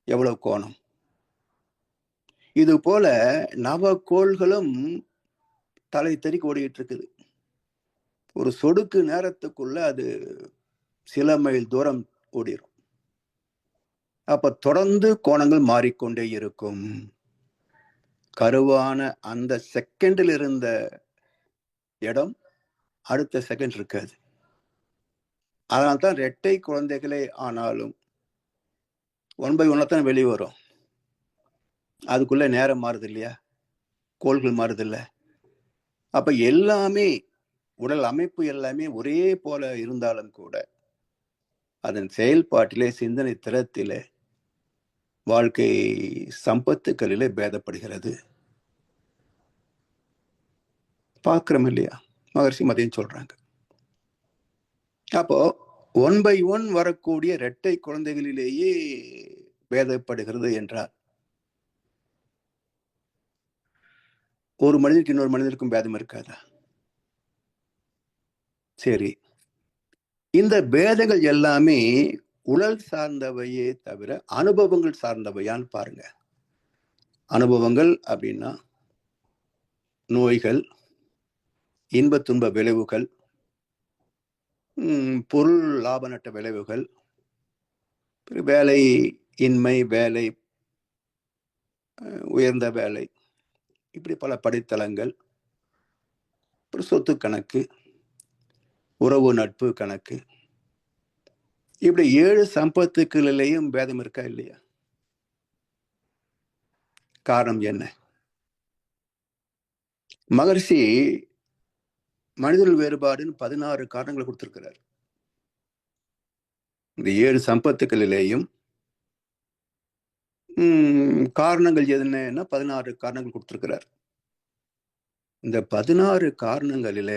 எவ்வளவு கோணம்? இது போல நவகோள்களும் தலை தெறிக்க ஓடிட்டு இருக்குது. ஒரு சொடுக்கு நேரத்துக்குள்ள அது சில மைல் தூரம் ஓடிடும். அப்ப தொடர்ந்து கோணங்கள் மாறிக்கொண்டே இருக்கும். கருவான அந்த செகண்டில் இருந்த இடம் அடுத்த செகண்ட் இருக்காது. அதனால்தான் இரட்டை குழந்தைகளே ஆனாலும் 1 by 1 தான் வெளியே வரும். அதுக்குள்ள நேரம் மாறுது இல்லையா? கோள்கள் மாறுது இல்ல? அப்ப எல்லாமே உடல் அமைப்பு எல்லாமே ஒரே போல இருந்தாலும் கூட அதன் செயல்பாட்டிலே, சிந்தனை திறத்திலே, வாழ்க்கை சம்பத்துக்களிலே பேதப்படுகிறது. பார்க்கிறோம் இல்லையா? மகர்ஷி மதியம் சொல்றாங்க. அப்போ 1 by 1 வரக்கூடிய இரட்டை குழந்தைகளிலேயே பேதப்படுகிறது என்றார். ஒரு மனிதனுக்கு இன்னொரு மனிதனுக்கும் பேதம் இருக்காதா? சரி, இந்த பேதங்கள் எல்லாமே உடல் சார்ந்தவையே தவிர அனுபவங்கள் சார்ந்தவையான்னு பாருங்க. அனுபவங்கள் அப்படின்னா நோய்கள், இன்ப துன்ப விளைவுகள், பொருள் லாப நட்ட விளைவுகள், வேலை இன்மை, வேலை உயர்ந்த வேலை, இப்படி பல படித்தளங்கள், சொத்து கணக்கு, உறவு நட்பு கணக்கு, இப்படி 7 சம்பத்துக்களிலேயும் பேதம் இருக்கா இல்லையா? காரணம் என்ன? மகர்ஷி மனிதர்கள் வேறுபாடுன்னு 16 காரணங்களை கொடுத்திருக்கிறார். இந்த 7 சம்பத்துக்களிலேயும் காரணங்கள் எதுன்னா 16 காரணங்கள் கொடுத்திருக்கிறார். இந்த 16 காரணங்களில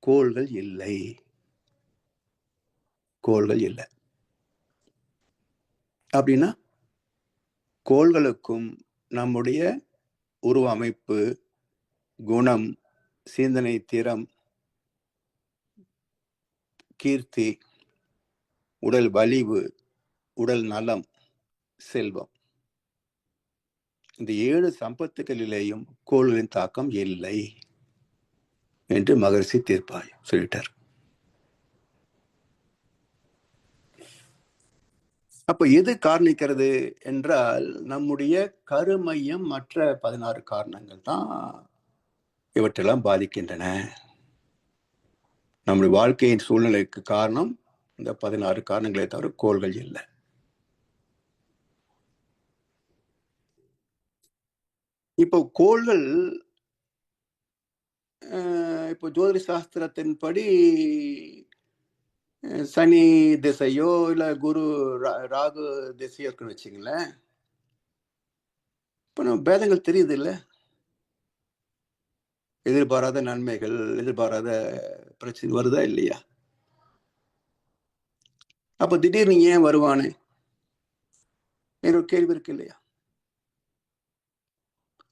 கோள்கள் இல்லை. கோள்கள் இல்லை. அப்படின்னா கோள்களுக்கும் நம்முடைய உருவ அமைப்பு, குணம், சிந்தனை திறம், கீர்த்தி, உடல் வலிவு, உடல் நலம், செல்வம், இந்த 7 சம்பத்துகளிலேயும் கோள்களின் தாக்கம் இல்லை என்று மகரிஷி தீர்ப்பாய் சொல்லிட்டார். அப்ப எது காரணிக்கிறது என்றால் நம்முடைய கருமையம் மற்ற 16 காரணங்கள் தான் இவற்றெல்லாம் பாதிக்கின்றன. நம்முடைய வாழ்க்கையின் சூழ்நிலைக்கு காரணம் இந்த 16 காரணங்களை தவிர கோள்கள் இல்லை. இப்போ கோள்கள் இப்போ ஜோதிட சாஸ்திரத்தின்படி சனி திசையோ இல்ல குரு ராகு திசையோ இருக்குன்னு வச்சுங்களேன். இப்போ நம்ம பேதங்கள் தெரியுது இல்லை? எதிர்பாராத நன்மைகள், எதிர்பாராத பிரச்சனை வருதா இல்லையா? அப்ப திடீர்னு ஏன் வருவானே ஒரு கேள்வி இருக்கு இல்லையா?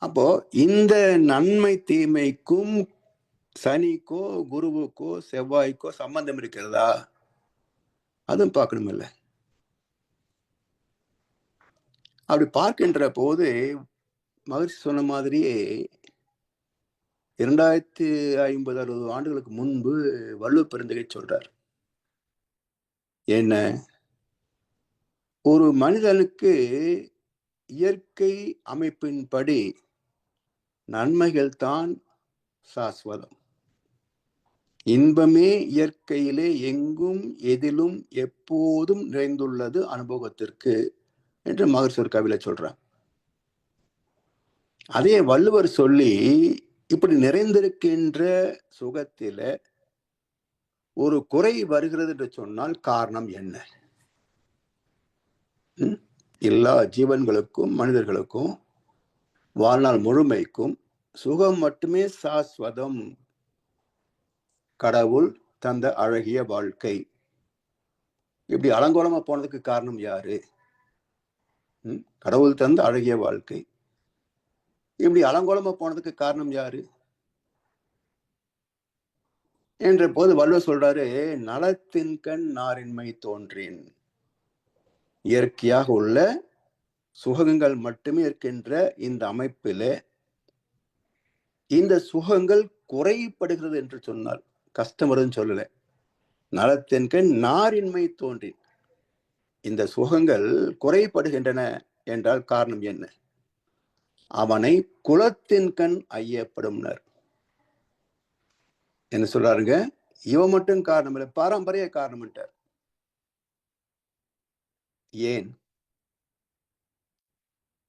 அப்போ இந்த நன்மை தீமைக்கும் சனிக்கோ குருவுக்கோ செவ்வாய்க்கோ சம்பந்தம் இருக்கிறதா? அதுவும் பார்க்கணும் இல்லை? அப்படி பார்க்கின்ற போது மகிழ்ச்சி சொன்ன மாதிரியே 2050-60 ஆண்டுகளுக்கு முன்பு வள்ளுவ பெருந்தகை சொல்றார். என்ன? ஒரு மனிதனுக்கு இயற்கை அமைப்பின்படி நன்மைகள் தான் சாஸ்வதம். இன்பமே இயற்கையிலே எங்கும் எதிலும் எப்போதும் நிறைந்துள்ளது அனுபவத்திற்கு என்று மகரிஷி ஒரு கவியில சொல்றார். அதே வள்ளுவர் சொல்லி இப்படி நிறைந்திருக்கின்ற சுகத்தில ஒரு குறை வருகிறது என்று சொன்னால் காரணம் என்ன? எல்லா ஜீவன்களுக்கும் மனிதர்களுக்கும் வாழ்நாள் முழுமைக்கும் சுகம் மட்டுமே சாஸ்வதம். கடவுள் தந்த அழகிய வாழ்க்கை இப்படி அலங்கோலமா போனதுக்கு காரணம் யாரு? கடவுள் தந்த அழகிய வாழ்க்கை இப்படி அலங்கோலமா போனதுக்கு காரணம் யாரு என்ற போது வள்ளுவர் சொல்றாரு, நலத்தின் கண் நாரின்மை தோன்றின். இயற்கையாக உள்ள சுகங்கள் மட்டுமே இருக்கின்ற இந்த அமைப்பிலே இந்த சுகங்கள் குறைபடுகிறது என்று சொன்னால் கஷ்டம் வருதுன்னு சொல்லல. நலத்தின் கண் நாரின்மை தோன்றின். இந்த சுகங்கள் குறைபடுகின்றன என்றால் காரணம் என்ன? அவனை குலத்தின் கண் ஐயப்படும்னர். என்ன சொல்றாருங்க? இவன் மட்டும் காரணம் இல்லை, பாரம்பரிய காரணம். ஏன்?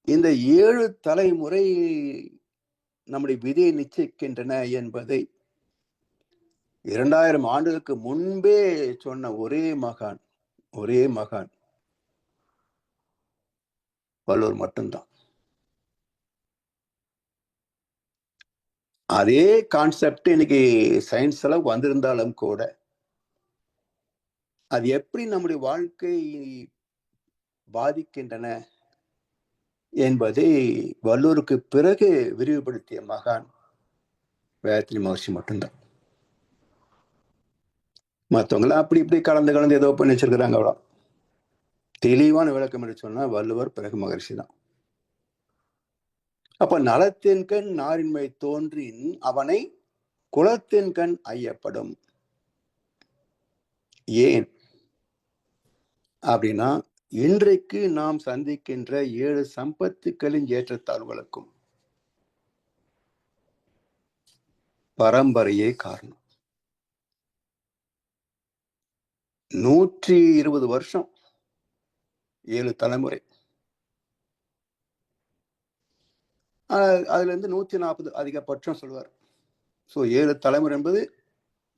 இந்த 7 தலைமுறை நம்முடைய விதியை நிச்சயிக்கின்றன என்பதை 2000 ஆண்டுகளுக்கு முன்பே சொன்ன ஒரே மகான் வள்ளுவர் மட்டும்தான். அதே கான்செப்ட் இன்னைக்கு சயின்ஸ் எல்லாம் வந்திருந்தாலும் கூட அது எப்படி நம்முடைய வாழ்க்கை பாதிக்கின்றன என்பதை வள்ளுவருக்கு பிறகு விரிவுபடுத்திய மகான் வேதாத்ரி மகர்ஷி மட்டும்தான். மற்றவங்களாம் அப்படி இப்படி கலந்து ஏதோ பண்ணி வச்சிருக்கிறாங்க. அவ்வளோ தெளிவான விளக்கம் என்று சொன்னா வள்ளுவர் பிறகு மகர்ஷி தான். அப்ப நலத்தின் கண் நாரின்மை தோன்றின் அவனை குலத்தின் கண் ஐயப்படும். ஏன் அப்படின்னா இன்றைக்கு நாம் சந்திக்கின்ற 7 சம்பத்துக்களின் ஏற்றத்தாழ்வுகளுக்கும் பரம்பரையே காரணம். 120 வருஷம், 7 தலைமுறை, அதுல இருந்து 140 அதிகபட்சம் சொல்வார். ஸோ 7 தலைமுறை என்பது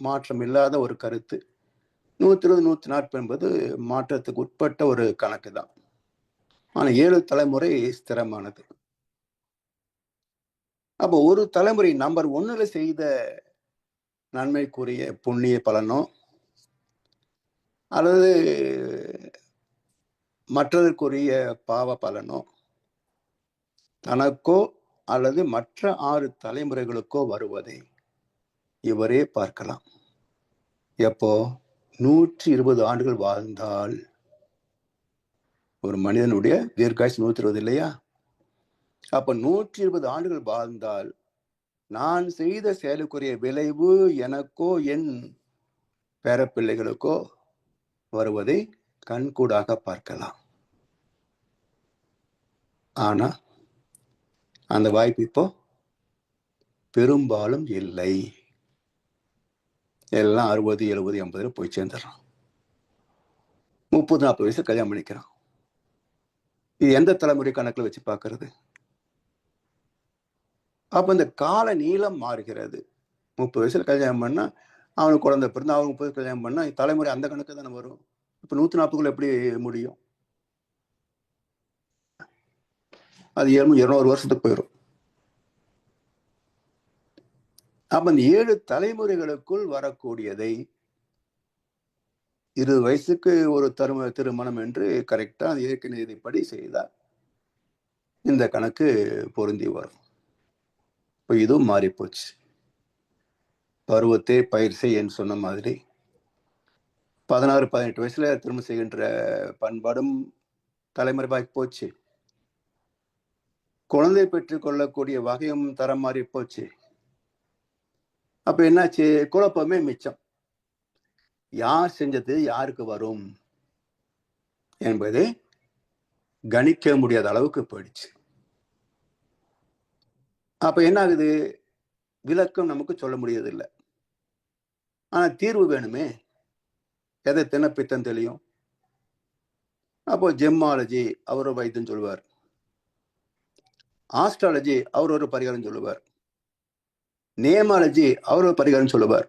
மாற்றம் இல்லாத ஒரு கருத்து. 120 140 என்பது மாற்றத்துக்கு உட்பட்ட ஒரு கணக்கு தான். ஆனா 7 தலைமுறை ஸ்திரமானது. அப்போ ஒரு தலைமுறை நம்பர் 1ல செய்த நன்மைக்குரிய புண்ணிய பலனோ அல்லது மற்றதற்குரிய பாவ பலனோ தனக்கோ அல்லது மற்ற 6 தலைமுறைகளுக்கோ வருவதை இவரே பார்க்கலாம். எப்போ 120 ஆண்டுகள் வாழ்ந்தால் ஒரு மனிதனுடைய தீர்க்காயுசு 120 இல்லையா? அப்ப 120 ஆண்டுகள் வாழ்ந்தால் நான் செய்த செயலுக்குரிய விளைவு எனக்கோ என் பேரப்பிள்ளைகளுக்கோ வருவதை கண்கூடாக பார்க்கலாம். ஆனா அந்த வாய்ப்பு இப்போ பெரும்பாலும் இல்லை. எல்லாம் 60, 70, 80 போய் சேர்ந்துடுறான். 30, 40 வயசு கல்யாணம் பண்ணிக்கிறான். இது எந்த தலைமுறை கணக்குல வச்சு பார்க்கறது? அப்ப இந்த கால நீளம் மாறுகிறது. 30 வயசுல கல்யாணம் பண்ணா அவனுக்கு குழந்தை பிறந்து அவனுக்கு 30 கல்யாணம் பண்ணா தலைமுறை அந்த கணக்கு தானே வரும். இப்ப 140 எப்படி முடியும்? அது 200 வருஷத்துக்கு போயிடும். அப்ப இந்த 7 தலைமுறைகளுக்குள் வரக்கூடியதை 20 வயசுக்கு ஒரு திருமணம் என்று கரெக்டா அது இயற்கை நீதிப்படி செய்தால் இந்த கணக்கு பொருந்தி வரும். இப்போ இதுவும் மாறி போச்சு. பருவத்தை பயிர் செய்யன்னு சொன்ன மாதிரி 16, 18 வயசுல திருமணம் செய்கின்ற பண்பாடும் தலைமுறை போச்சு. குழந்தை பெற்றுக் கொள்ளக்கூடிய வகையும் தரம் மாறி போச்சு. அப்ப என்னாச்சு? குழப்பமே மிச்சம். யார் செஞ்சது யாருக்கு வரும் என்பதை கணிக்க முடியாத அளவுக்கு போயிடுச்சு. அப்ப என்ன ஆகுது? விளக்கம் நமக்கு சொல்ல முடியதில்லை. ஆனா தீர்வு வேணுமே. எதை தினப்பித்தம் தெரியும். அப்போ ஜெம்மாலஜி அவர் ஒரு வைத்தியம் சொல்லுவார், ஆஸ்ட்ராலஜி அவர் ஒரு பரிகாரம் சொல்லுவார், நேமாலஜி அவர் ஒரு பரிகாரம் சொல்லுவார்,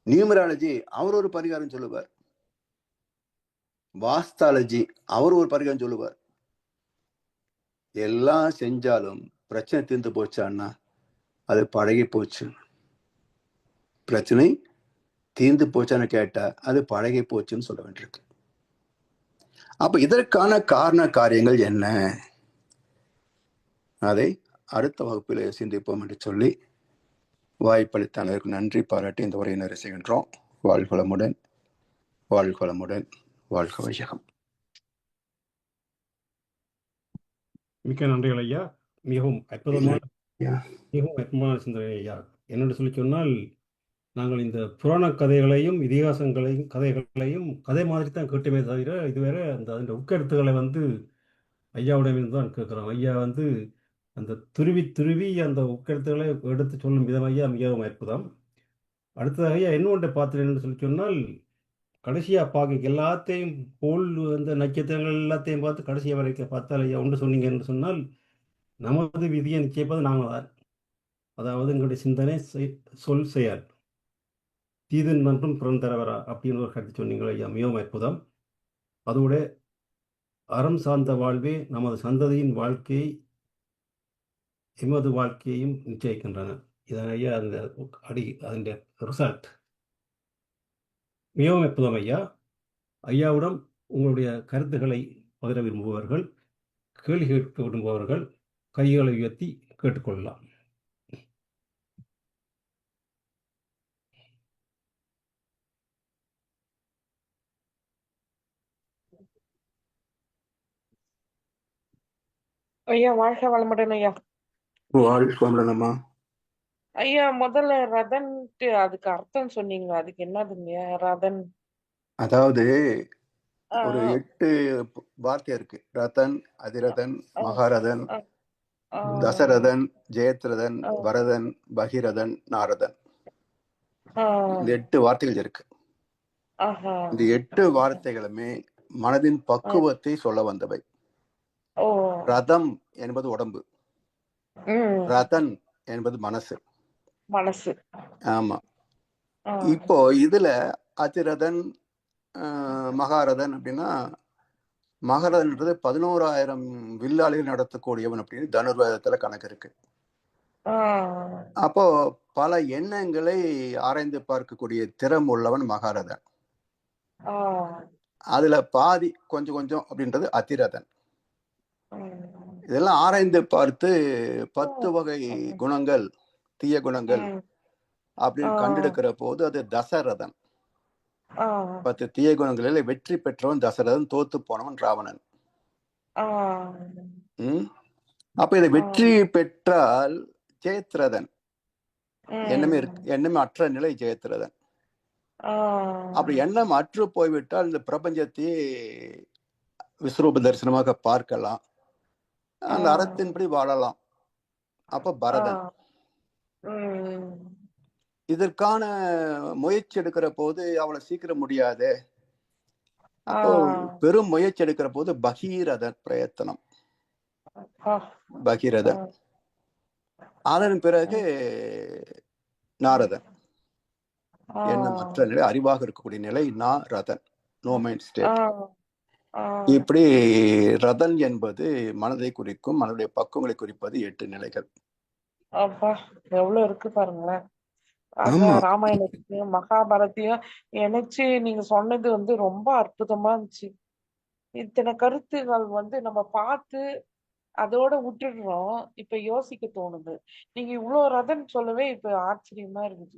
நியூமராலஜி அவர் ஒரு பரிகாரம் சொல்லுவார், வாஸ்தாலஜி அவர் ஒரு பரிகாரம் சொல்லுவார். எல்லாம் செஞ்சாலும் பிரச்சனை தீர்ந்து போச்சான்னா அது பழகி போச்சு. பிரச்சனை தீர்ந்து போச்சான்னு கேட்டா அது பழகி போச்சுன்னு சொல்ல வேண்டியிருக்கு. அப்ப இதற்கான காரண காரியங்கள் என்ன? அதை அடுத்த வகுப்பில் சிந்திப்போம் என்று சொல்லி வாய்ப்பளித்த அனைவருக்கு நன்றி பாராட்டி இந்த உரையை நிறைவு செய்கின்றோம். வாழ்வளமுடன், வாழ்வளமுடன், வாழ்க வையகம். மிக்க நன்றிகள் ஐயா. மிகவும் அற்புதமான சிந்தனை ஐயா. என்னென்று சொல்லி சொன்னால், நாங்கள் இந்த புராண கதைகளையும் கதைகளையும் கதை மாதிரி தான் கேட்டுமே தவிர இதுவரை அந்த உட்கருத்துக்களை ஐயாவுடன் தான் கேட்குறோம். ஐயா அந்த துருவி அந்த உட்கருத்துக்களை எடுத்து சொல்லும் விதம் ஐயா மிகவும் அற்புதம். அடுத்ததாக ஐயா இன்னொன்றை பார்த்தேன்னு சொல்லி சொன்னால், கடைசியாக பார்க்க எல்லாத்தையும் கோள் அந்த நட்சத்திரங்கள் எல்லாத்தையும் பார்த்து கடைசியாக வரைக்கும் பார்த்தால் ஐயா ஒன்று சொன்னீங்க என்று சொன்னால், நமது விதியை நிச்சயிப்பது நாங்கள் தான். அதாவது எங்களுடைய சிந்தனை, சொல், செயல் தீதன் மற்றும் பிறந்தரவரா அப்படின்னு ஒரு கருத்து சொன்னீங்களா ஐயா, மிகவும் அற்புதம். அதோட அறம் சார்ந்த வாழ்வே நமது சந்ததியின் வாழ்க்கையை எமது வாழ்க்கையையும் நிச்சயிக்கின்றன. இதான் ஐயா அந்த அதனுடைய ரிசல்ட். மிகவும் அற்புதம் ஐயா. ஐயாவுடன் உங்களுடைய கருத்துக்களை பகிர விரும்புபவர்கள், கேள்வி கேட்க விரும்புபவர்கள் கைகளை உயர்த்தி கேட்டுக்கொள்ளலாம். ஐயா வாழ்க வளமுடன் ஐயா. வாழ்க வளமுடன்மா. ஐயா முதல்ல ரதன் அதுக்கு அர்த்தம் சொன்னீங்க, அதுக்கு என்னதுங்க ரதன்? அதாவது ஒரு 8 வார்த்தை இருக்கு. ரதன், அதிரதன், மகாரதன், தசரதன், ஜெயத்ரதன், பரதன், பகிரதன், நாரதன். இந்த 8 வார்த்தைகள் இருக்கு. இந்த 8 வார்த்தைகளுமே மனதின் பக்குவத்தை சொல்ல வந்தவை. ரதம் என்பது உடம்பு, ரதன் என்பது மனசு. ஆமா. இப்போ இதுல அதிரதன், மகாரதன் அப்படின்னா, மகாரதன்ன்றது 11,000 வில்லாளிகள் நடத்தக்கூடியவன் அப்படின்னு தனுர்வேதத்துல கணக்கு இருக்கு. ஆ. அப்போ பல எண்ணங்களை ஆராய்ந்து பார்க்கக்கூடிய திறம் உள்ளவன் மகாரதன். ஆ. அதுல பாதி கொஞ்சம் கொஞ்சம் அப்படின்றது அதிரதன். ம். இதெல்லாம் ஆராய்ந்து பார்த்து 10 வகை ம். குணங்கள், தீய குணங்கள் ம். ஆ. அப்படின்னு கண்டெடுக்கிற போது அது தசரதன். ஆ. 10 தீய குணங்களில் வெற்றி பெற்றவன் தசரதன், தோத்து போனவன் ராவணன். ஆ. ம்? அப்ப இதை ஆ. வெற்றி பெற்றால் ஜெயத்ரதன். ம். எண்ணமே அற்ற நிலை ஜெயத்ரதன். ஆ. அப்படி எண்ணம் அற்று போய்விட்டால் இந்த பிரபஞ்சத்தையே விஸ்வரூப தரிசனமாக பார்க்கலாம், அந்த ஆ. அறத்தின்படி வாழலாம். அப்ப ஆ. பரதன். ம். இதற்கான முயற்சி எடுக்கிற போது அவ்வளவு சீக்கிரம் முடியாது. அப்போ ஆ. பெரும் முயற்சி எடுக்கிற போது பகீரதன் பிரயத்தனம். ஆ. பகீரதன். அதன் பிறகு நாரதன். ஆ. எண்ணமற்ற நிலை, அறிவாக இருக்கக்கூடிய நிலை நாரதன், நோ மைண்ட் ஆ. ஸ்டேட். ஆ. இப்படி ரதன் என்பது மனதை குறிக்கும், மனதுடைய பக்குவங்களை குறிப்பது 8 நிலைகள். அப்பா எவ்வளவு இருக்கு பாருங்களேன். அந்த ஆமா, ராமாயணத்தையும் மகாபாரத்தையும் இணைச்சு நீங்க சொன்னது வந்து ரொம்ப அற்புதமா இருந்துச்சு. இத்தனை கருத்துகள் வந்து நம்ம பார்த்து அதோட விட்டுடுறோம். இப்ப யோசிக்க தோணுது. நீங்க இவ்ளோ ரதன் சொல்லவே இப்ப ஆச்சரியமா இருக்குது.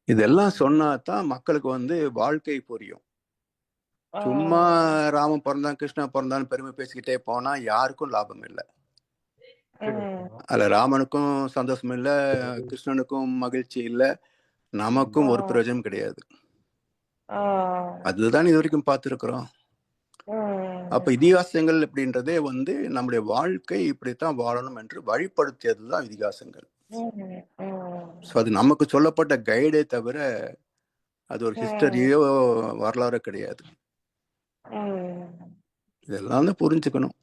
இதெல்லாம் சொன்னாதான் மக்களுக்கு வந்து வாழ்க்கை புரியும். ஆ. சும்மா ராமன் பிறந்தான், கிருஷ்ணா பிறந்தான்னு பெருமை பேசிக்கிட்டே போனா யாருக்கும் லாபம் இல்லை. ம். அதுல ராமனுக்கும் சந்தோஷம் இல்லை, கிருஷ்ணனுக்கும் மகிழ்ச்சி இல்லை, நமக்கும் ஒரு ஆ. பிரயோஜனம் கிடையாது. ஆ. அதுதான் இது வரைக்கும் பார்த்துருக்குறோம். அப்ப ம். இதிகாசங்கள் அப்படின்றதே வந்து நம்முடைய வாழ்க்கை இப்படித்தான் வாழணும் என்று வழிப்படுத்தியதுதான் இதிகாசங்கள். ம். ம். ஸோ அது நமக்கு சொல்லப்பட்ட கைடே தவிர அது ஒரு ம். ஹிஸ்டரியோ வரலாறோ கிடையாது. ம். இதெல்லாம் தான் புரிஞ்சுக்கணும்.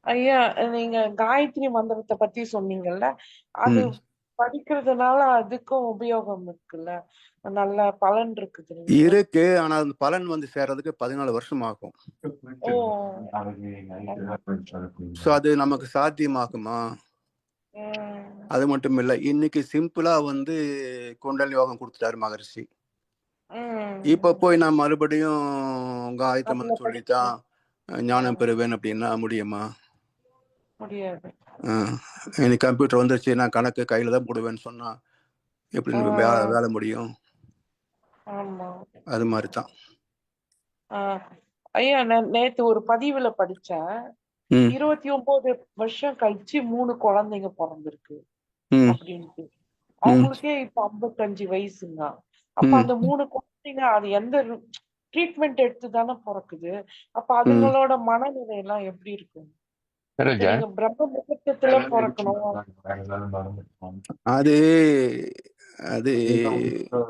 ஐயா, நீங்க காயத்ரி மந்திரத்தை பத்தி சொன்னீங்கல்ல, அது ம். படிக்கிறதுனால அதுக்கும் உபயோகம் இருக்குல்ல, நல்ல பலன் இருக்குது. இருக்கு, ஆனா அந்த பலன் வந்து சேர்றதுக்கு 14 வருஷம் ஆகும். ஓ. ஸோ அது நமக்கு சாத்தியமாகுமா? ம். அது மட்டும் இல்லை, இன்னைக்கு சிம்பிளா வந்து குண்டலினி யோகம் கொடுத்துட்டாரு மகரிஷி. ம். இப்ப போய் நான் மறுபடியும் காயத்ரி அதுல மந்திரம் சொல்லித்தான் ஞானம் பெறுவேன் அப்படின்னா முடியுமா? முடியாது. எனக்கு கம்ப்யூட்டர் வந்துருச்சு, நான் கணக்கு கையில தான் போடுவேன்னு சொன்னா எப்படி வேலை முடியும்? ஆமா. அது மாதிரி தான். ஐயா, நான் நேத்து ஒரு பதிவுல படிச்சேன். 29 வருஷம் கழிச்சு 3 குழந்தைங்க பிறந்திருக்கு அப்படின்ட்டு. அவங்களுக்கே இப்ப 55 வயசுங்க. அப்ப அந்த 3 குழந்தைங்க அது எந்த ட்ரீட்மெண்ட் எடுத்து தானே பிறக்குது. அப்ப அதுங்களோட மனநிலை எல்லாம் எப்படி இருக்கும்? நீங்க பிரம்ம முகூர்த்தத்துல பிறக்கணும். அது அது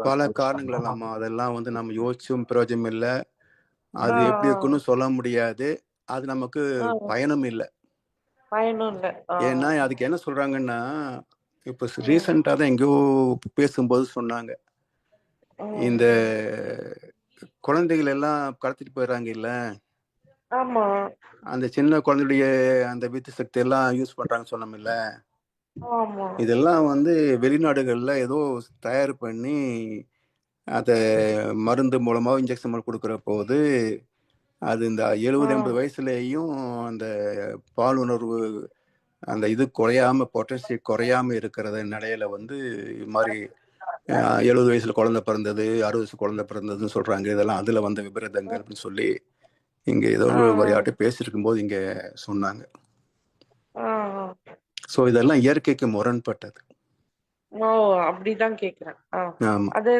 பல காரணங்கள் இல்லாம அதெல்லாம் வந்து நம்ம யோசிச்சும் பிரயோஜனம் இல்லை. அது எப்படி இருக்குன்னு சொல்ல முடியாது. அது நமக்கு பயனும் இல்லை. பயனும் இல்ல. ஏன்னா அதுக்கு என்ன சொல்றாங்கன்னா, இப்ப ரீசெண்டா தான் எங்கேயோ பேசும்போது சொன்னாங்க, இந்த குழந்தைகள் எல்லாம் கடத்திட்டு போயிடுறாங்க இல்ல, ஆமா. அந்த சின்ன குழந்தையுடைய அந்த வித்து சக்தி எல்லாம் யூஸ் பண்றாங்க சொன்னோம்ல. ஆமா. இதெல்லாம் வந்து வெளிநாடுகள்ல ஏதோ தயார் பண்ணி அத மருந்து மூலமா இன்ஜெக்ஷன் மூலம் கொடுக்குற போது அது இந்த 70-80 வயசுலயும் அந்த பால் உணர்வு அந்த இது குறையாம, பொட்டன்ஷியல் குறையாம இருக்கிறத நிலையில வந்து இது மாதிரி 70 வயசுல குழந்தை பிறந்தது, 60 வயசு குழந்தை பிறந்ததுன்னு சொல்றாங்க. இதெல்லாம் அதுல வந்த விபரீதங்கள் அப்படின்னு சொல்லி இங்க ஏதோ ஒரு யார்ட்ட பேசிட்டு இருக்கும்போது இங்க சொன்னாங்க. சோ இதெல்லாம் இயற்கைக்கு முரண்பட்டது. ஓ, அப்படிதான் கேக்குறேன். ஆமா, அது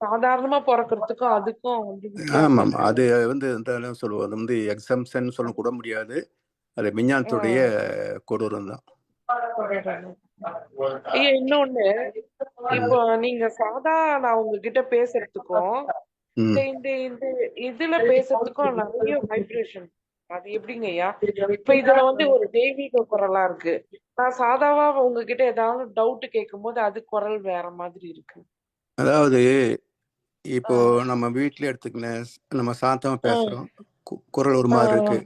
சாதாரணமா பிறக்கிறதுக்கும் அதுக்கும் வந்து ஆமா. வித்தியாசம் அது இருக்கு. வந்து என்ன சொல்லுவோம், அது வந்து எக்ஸம்ஷன் சொல்ல கூட முடியாது. அது விஞ்ஞானத்துடைய கொடூரம் தான். ஐயா, இன்னொன்னு, இப்போ நீங்க சாதா நான் உங்ககிட்ட பேசுறதுக்கும் இந்த இந்த இந்த இதுல பேசுறதுக்கும் நிறைய வைப்ரேஷன். அது எப்படிங்க ஐயா? இப்ப இதுல வந்து ஒரு தெய்வீக குரலா இருக்கு. நான் சாதாவா உங்ககிட்ட ஏதாவது டவுட் கேட்கும் போது அது குரல் வேற மாதிரி இருக்கு. அதாவது இப்போ நம்ம வீட்டுல எடுத்துக்கின நம்ம சாந்தமா பேசுறோம், குரல் ஒரு மாதிரி இருக்கு.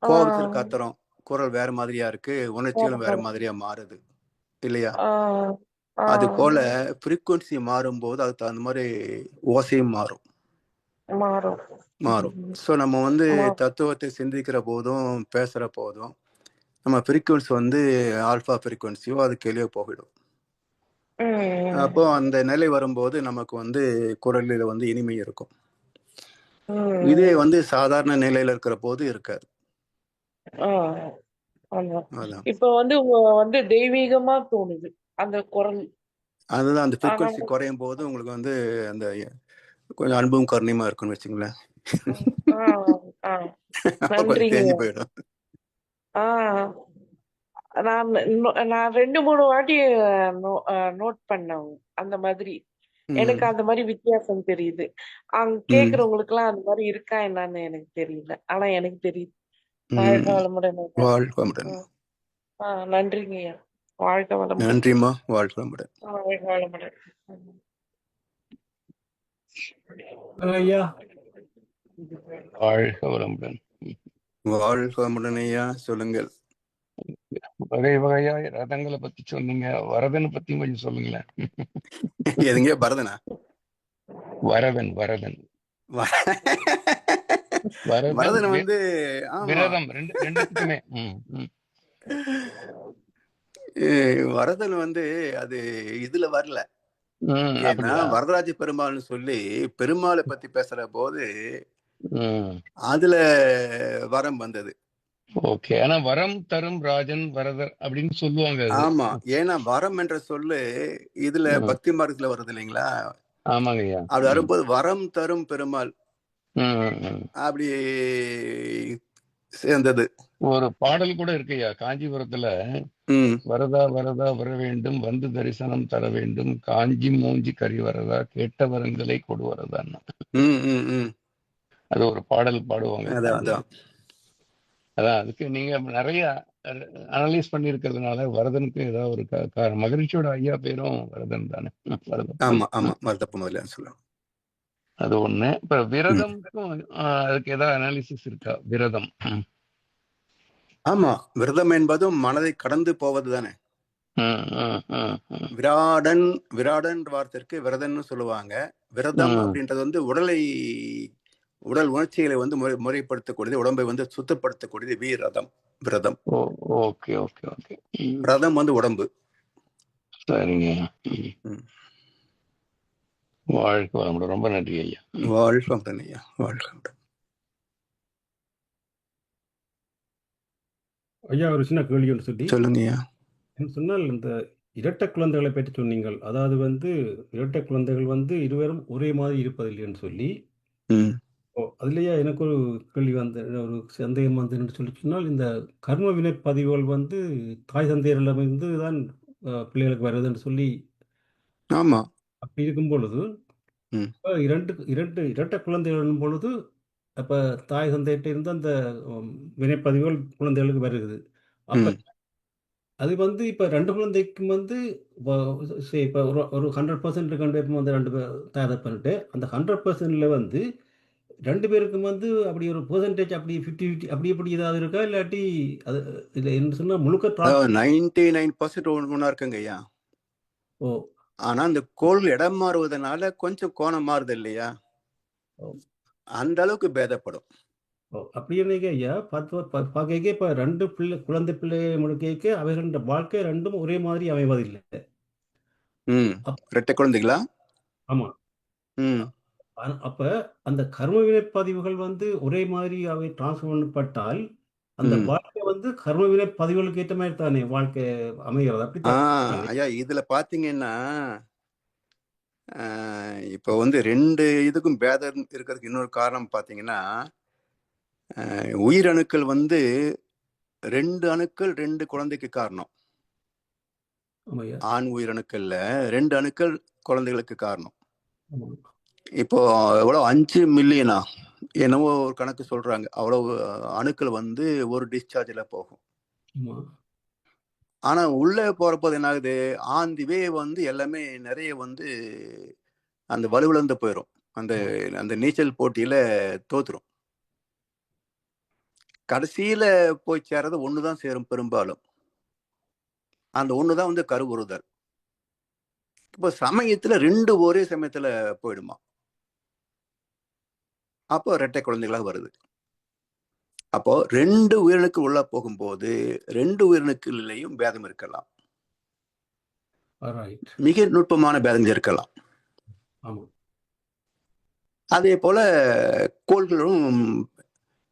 கோபத்துல கத்துறோம், குரல் வேற மாதிரியா இருக்கு. உணர்ச்சிகளும் வேற மாதிரியா மாறுது. இல்லையா? ஆஹ் அது ஆஹ் போல ஃப்ரீக்குவன்சி மாறும்போது அதுக்கு தகுந்த மாதிரி ஓசையும் மாறும். மாறும். ஸோ நம்ம வந்து மா- தத்துவத்தை சிந்திக்கிற போதும் பேசுகிற போதும் நம்ம ஃப்ரீக்குவன்சி வந்து ஆல்ஃபா ஃப்ரீக்குவன்சியோ அது கீழே போயிடும். அப்போ அந்த நிலை வரும்போது நமக்கு வந்து குரலில் வந்து இனிமை இருக்கும். இதே வந்து சாதாரண நிலையில இருக்கிற போது இருக்காது. ஆமா. அதான் இப்ப வந்து வந்து தெய்வீகமா தோணுது அந்த குரல். அதுதான் அந்த ஆனா ஃப்ரீக்குவன்சி குறையும் போது உங்களுக்கு வந்து அந்த கொஞ்சம் அன்பும் கருணையுமா இருக்குன்னு வச்சுங்களேன். ஆஹ் ஆஹ் அப்ப கொஞ்சம் நன்றிங்க. தேஞ்சு போயிடும். ஆஹ் நான் நான் 2-3 வாட்டி நோட் பண்ணேன் அந்த மாதிரி. எனக்கு அந்த மாதிரி வித்தியாசம் தெரியுது. அங்க கேக்குறவங்களுக்கு எல்லாம் அந்த மாதிரி இருக்கா என்னன்னு எனக்கு தெரியல. ஆனா எனக்கு தெரியுது. வாழ்க வளமுடன் ஐயா. வாழ்க வளமுடன். நன்றிங்கய்யா. வாழ்க வளமுடன். நன்றிம்மா. வாழ்க வளமுடன். வாழ்க வளமுடன். ஐயா வாழ்க வளமுடன். வாழ்க வளமுடன் ஐயா. சொல்லுங்கள். வகை வகையா ரதங்களை பத்தி சொன்னீங்க, வரதனை பத்தி கொஞ்சம் சொல்லுங்களேன். எதுங்க பரதனா? வரதன் வரதன் வரதன் பரதன் வந்து விரதம் ரெண்டுத்துக்குமே. வரதன் வந்து அது இதுல வரல. ஏன்னா வரதராஜ பெருமாள்னு சொல்லி பெருமாளை பத்தி பேசுற போது அதுல வரம் வந்தது. ஓகே. ஆனா வரம் தரும் ராஜன் வரதர் அப்படின்னு சொல்லுவாங்க. ஆமா, ஏன்னா வரம் என்ற சொல்லு இதுல பக்தி மார்க்கத்துல வருது இல்லைங்களா? ஆமாங்க ஐயா. அப்படி வரும்போது வரம் தரும் பெருமாள் அப்படி சேர்ந்தது. ஒரு பாடல் கூட இருக்குய்யா காஞ்சிபுரத்துல, வரதா வரதா வர வேண்டும், வந்து தரிசனம் தர வேண்டும், காஞ்சி மூஞ்சி கறி வரதா, கேட்ட வரங்களை கொடு வரதான்னு. அது ஒரு பாடல் பாடுவாங்க. அதான் அதுக்கு நீங்க நிறைய அனலைஸ் பண்ணி இருக்கிறதுனால வரதனுக்கு ஏதாவது ஒரு காரணம். மகிழ்ச்சியோட ஐயா பேரும் வரதன் தானே? அது ஒண்ணு. இப்ப விரதம்க்கும் அதுக்கு ஏதாவது அனாலிசிஸ் இருக்கா? விரதம். ஆமா, விரதம் என்பதும் மனதை கடந்து போவது தானே. விராடன் வார்த்தைக்கு விரதம்னு சொல்லுவாங்க. விரதம் அப்படின்றது வந்து உடல் உணர்ச்சிகளை வந்து முறைப்படுத்தக்கூடியது, உடம்பை வந்து சுத்தப்படுத்தக்கூடியது விரதம். விரதம். Okay okay okay. விரதம் வந்து உடம்பு. சரிங்க. வாழ்க்கை வளமுடன். ரொம்ப நன்றி ஐயா. வாழ்க்கை வளமுடன் ஐயா. வாழ்க்கை வளமுடன். ஐயா ஒரு சின்ன கேள்வி ஒன்று சொல்லி சொல்லுங்க. சொன்னால் இந்த இரட்டை குழந்தைகளை பற்றி சொன்னீங்கள். அதாவது வந்து இரட்டை குழந்தைகள் வந்து இருவரும் ஒரே மாதிரி இருப்பதில்லைன்னு சொல்லி, அதுலயே எனக்கு ஒரு கேள்வி ஒரு சந்தேகம் வந்து சொல்லி சொன்னால், இந்த கர்ம வினை பதிவுகள் வந்து தாய் தந்தையரிடமிருந்து தான் பிள்ளைகளுக்கு வருதுன்னு சொல்லி, ஆமா, அப்படி இருக்கும் பொழுது இரட்டை குழந்தைகள் பொழுது அப்ப தாய் தந்தையிட்ட இருந்து அந்த வினைப்பதிவுகள் குழந்தைகளுக்கு வருகிறது. அப்ப அது வந்து இப்ப 2 குழந்தைக்கும் வந்து இப்ப ஒரு 100% இருக்க வந்து 2 பேர் தயார் பண்ணிட்டு அந்த 100%ல வந்து 2 பேருக்கும் வந்து அப்படி ஒரு பெர்சன்டேஜ் அப்படி 50-50 அப்படி எப்படி ஏதாவது இருக்கா? இல்லாட்டி அது இதுல என்ன சொன்னா முழுக்க 99% ஒண்ணா இருக்குங்க ஐயா. ஆனா அந்த கோள் இடம் மாறுவதனால கொஞ்சம் கோணம் மாறுது இல்லையா? அந்த அளவுக்கு பேதப்படும். அப்படி ஐயா பார்க்க இப்ப 2 குழந்தை பிள்ளை முழுக்க அவைகளோட வாழ்க்கை 2ம் ஒரே மாதிரி அமைவதில்லை. இரட்டை குழந்தைகளா? ஆமா. அப்ப அந்த கர்ம வினை பதிவுகள் வந்து ஒரே மாதிரி அவை டிரான்ஸ்ஃபர் பண்ணப்பட்டால் அந்த வாழ்க்கை வந்து கர்ம வினை பதிவுகளுக்கு ஏற்ற மாதிரி தானே வாழ்க்கை அமைகிறது. அப்படி ஐயா இதுல பாத்தீங்கன்னா இப்ப வந்து 2 இதுக்கும் பேதம் இருக்கிறதுக்கு இன்னொரு காரணம் பாத்தீங்கன்னா, உயிரணுக்கள் வந்து 2 அணுக்கள் 2 குழந்தைக்கு காரணம். ஆண் உயிரணுக்கள்ல 2 அணுக்கள் குழந்தைகளுக்கு காரணம். இப்போ எவ்வளவு 5 மில்லியனா என்னவோ ஒரு கணக்கு சொல்றாங்க. அவ்வளவு அணுக்கள் வந்து ஒரு டிஸ்சார்ஜ்ல போகும். ஆனா உள்ள போறப்போது என்ன ஆகுது, ஆந்திவே வந்து எல்லாமே நிறைய வந்து அந்த வலுவிழந்து போயிடும். அந்த நீச்சல் போட்டியில தோத்துரும். கடைசியில போய் சேர்றது ஒண்ணுதான் சேரும் பெரும்பாலும். அந்த ஒன்று தான் வந்து கருவுறுதல். இப்போ சமயத்தில் 2 ஒரே சமயத்தில் போயிடுமா, அப்போ இரட்டை குழந்தைகளாக வருது. அப்போ 2 உயிரணுக்கு உள்ள போகும்போது 2 உயிரணுக்குள்ளேயும் பேதம் இருக்கலாம், மிக நுட்பமான பேதங்கள் இருக்கலாம். அதே போல கோள்களும்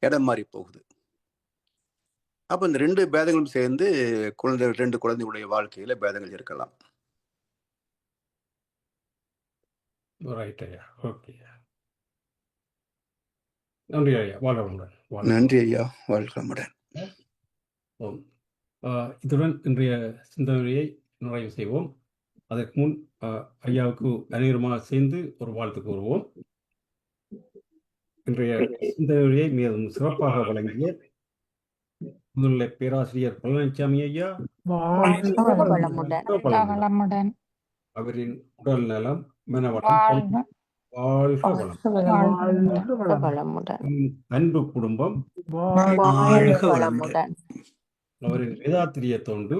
இடம் மாறி போகுது. அப்போ இந்த 2 பேதங்களும் சேர்ந்து 2 குழந்தைகளுடைய வாழ்க்கையில பேதங்கள் இருக்கலாம். நன்றி ஐயா, வாழ்வளமுடன். நன்றி ஐயா, வாழ்வளமுடன். இத்துடன் இன்றைய சிந்தனையை நிறைவு செய்வோம். அதற்கு முன் ஐயாவுக்கு அனைவருமாக சேர்ந்து ஒரு வாழ்த்து கூறுவோம். இன்றைய சிந்தனையை மிகவும் சிறப்பாக வழங்கிய முதல்ல பேராசிரியர் பழனிசாமி ஐயா, அவரின் உடல் நலம், மனவளம், அன்பு குடும்பம், அவரின் வேதாத்திரிய தொண்டு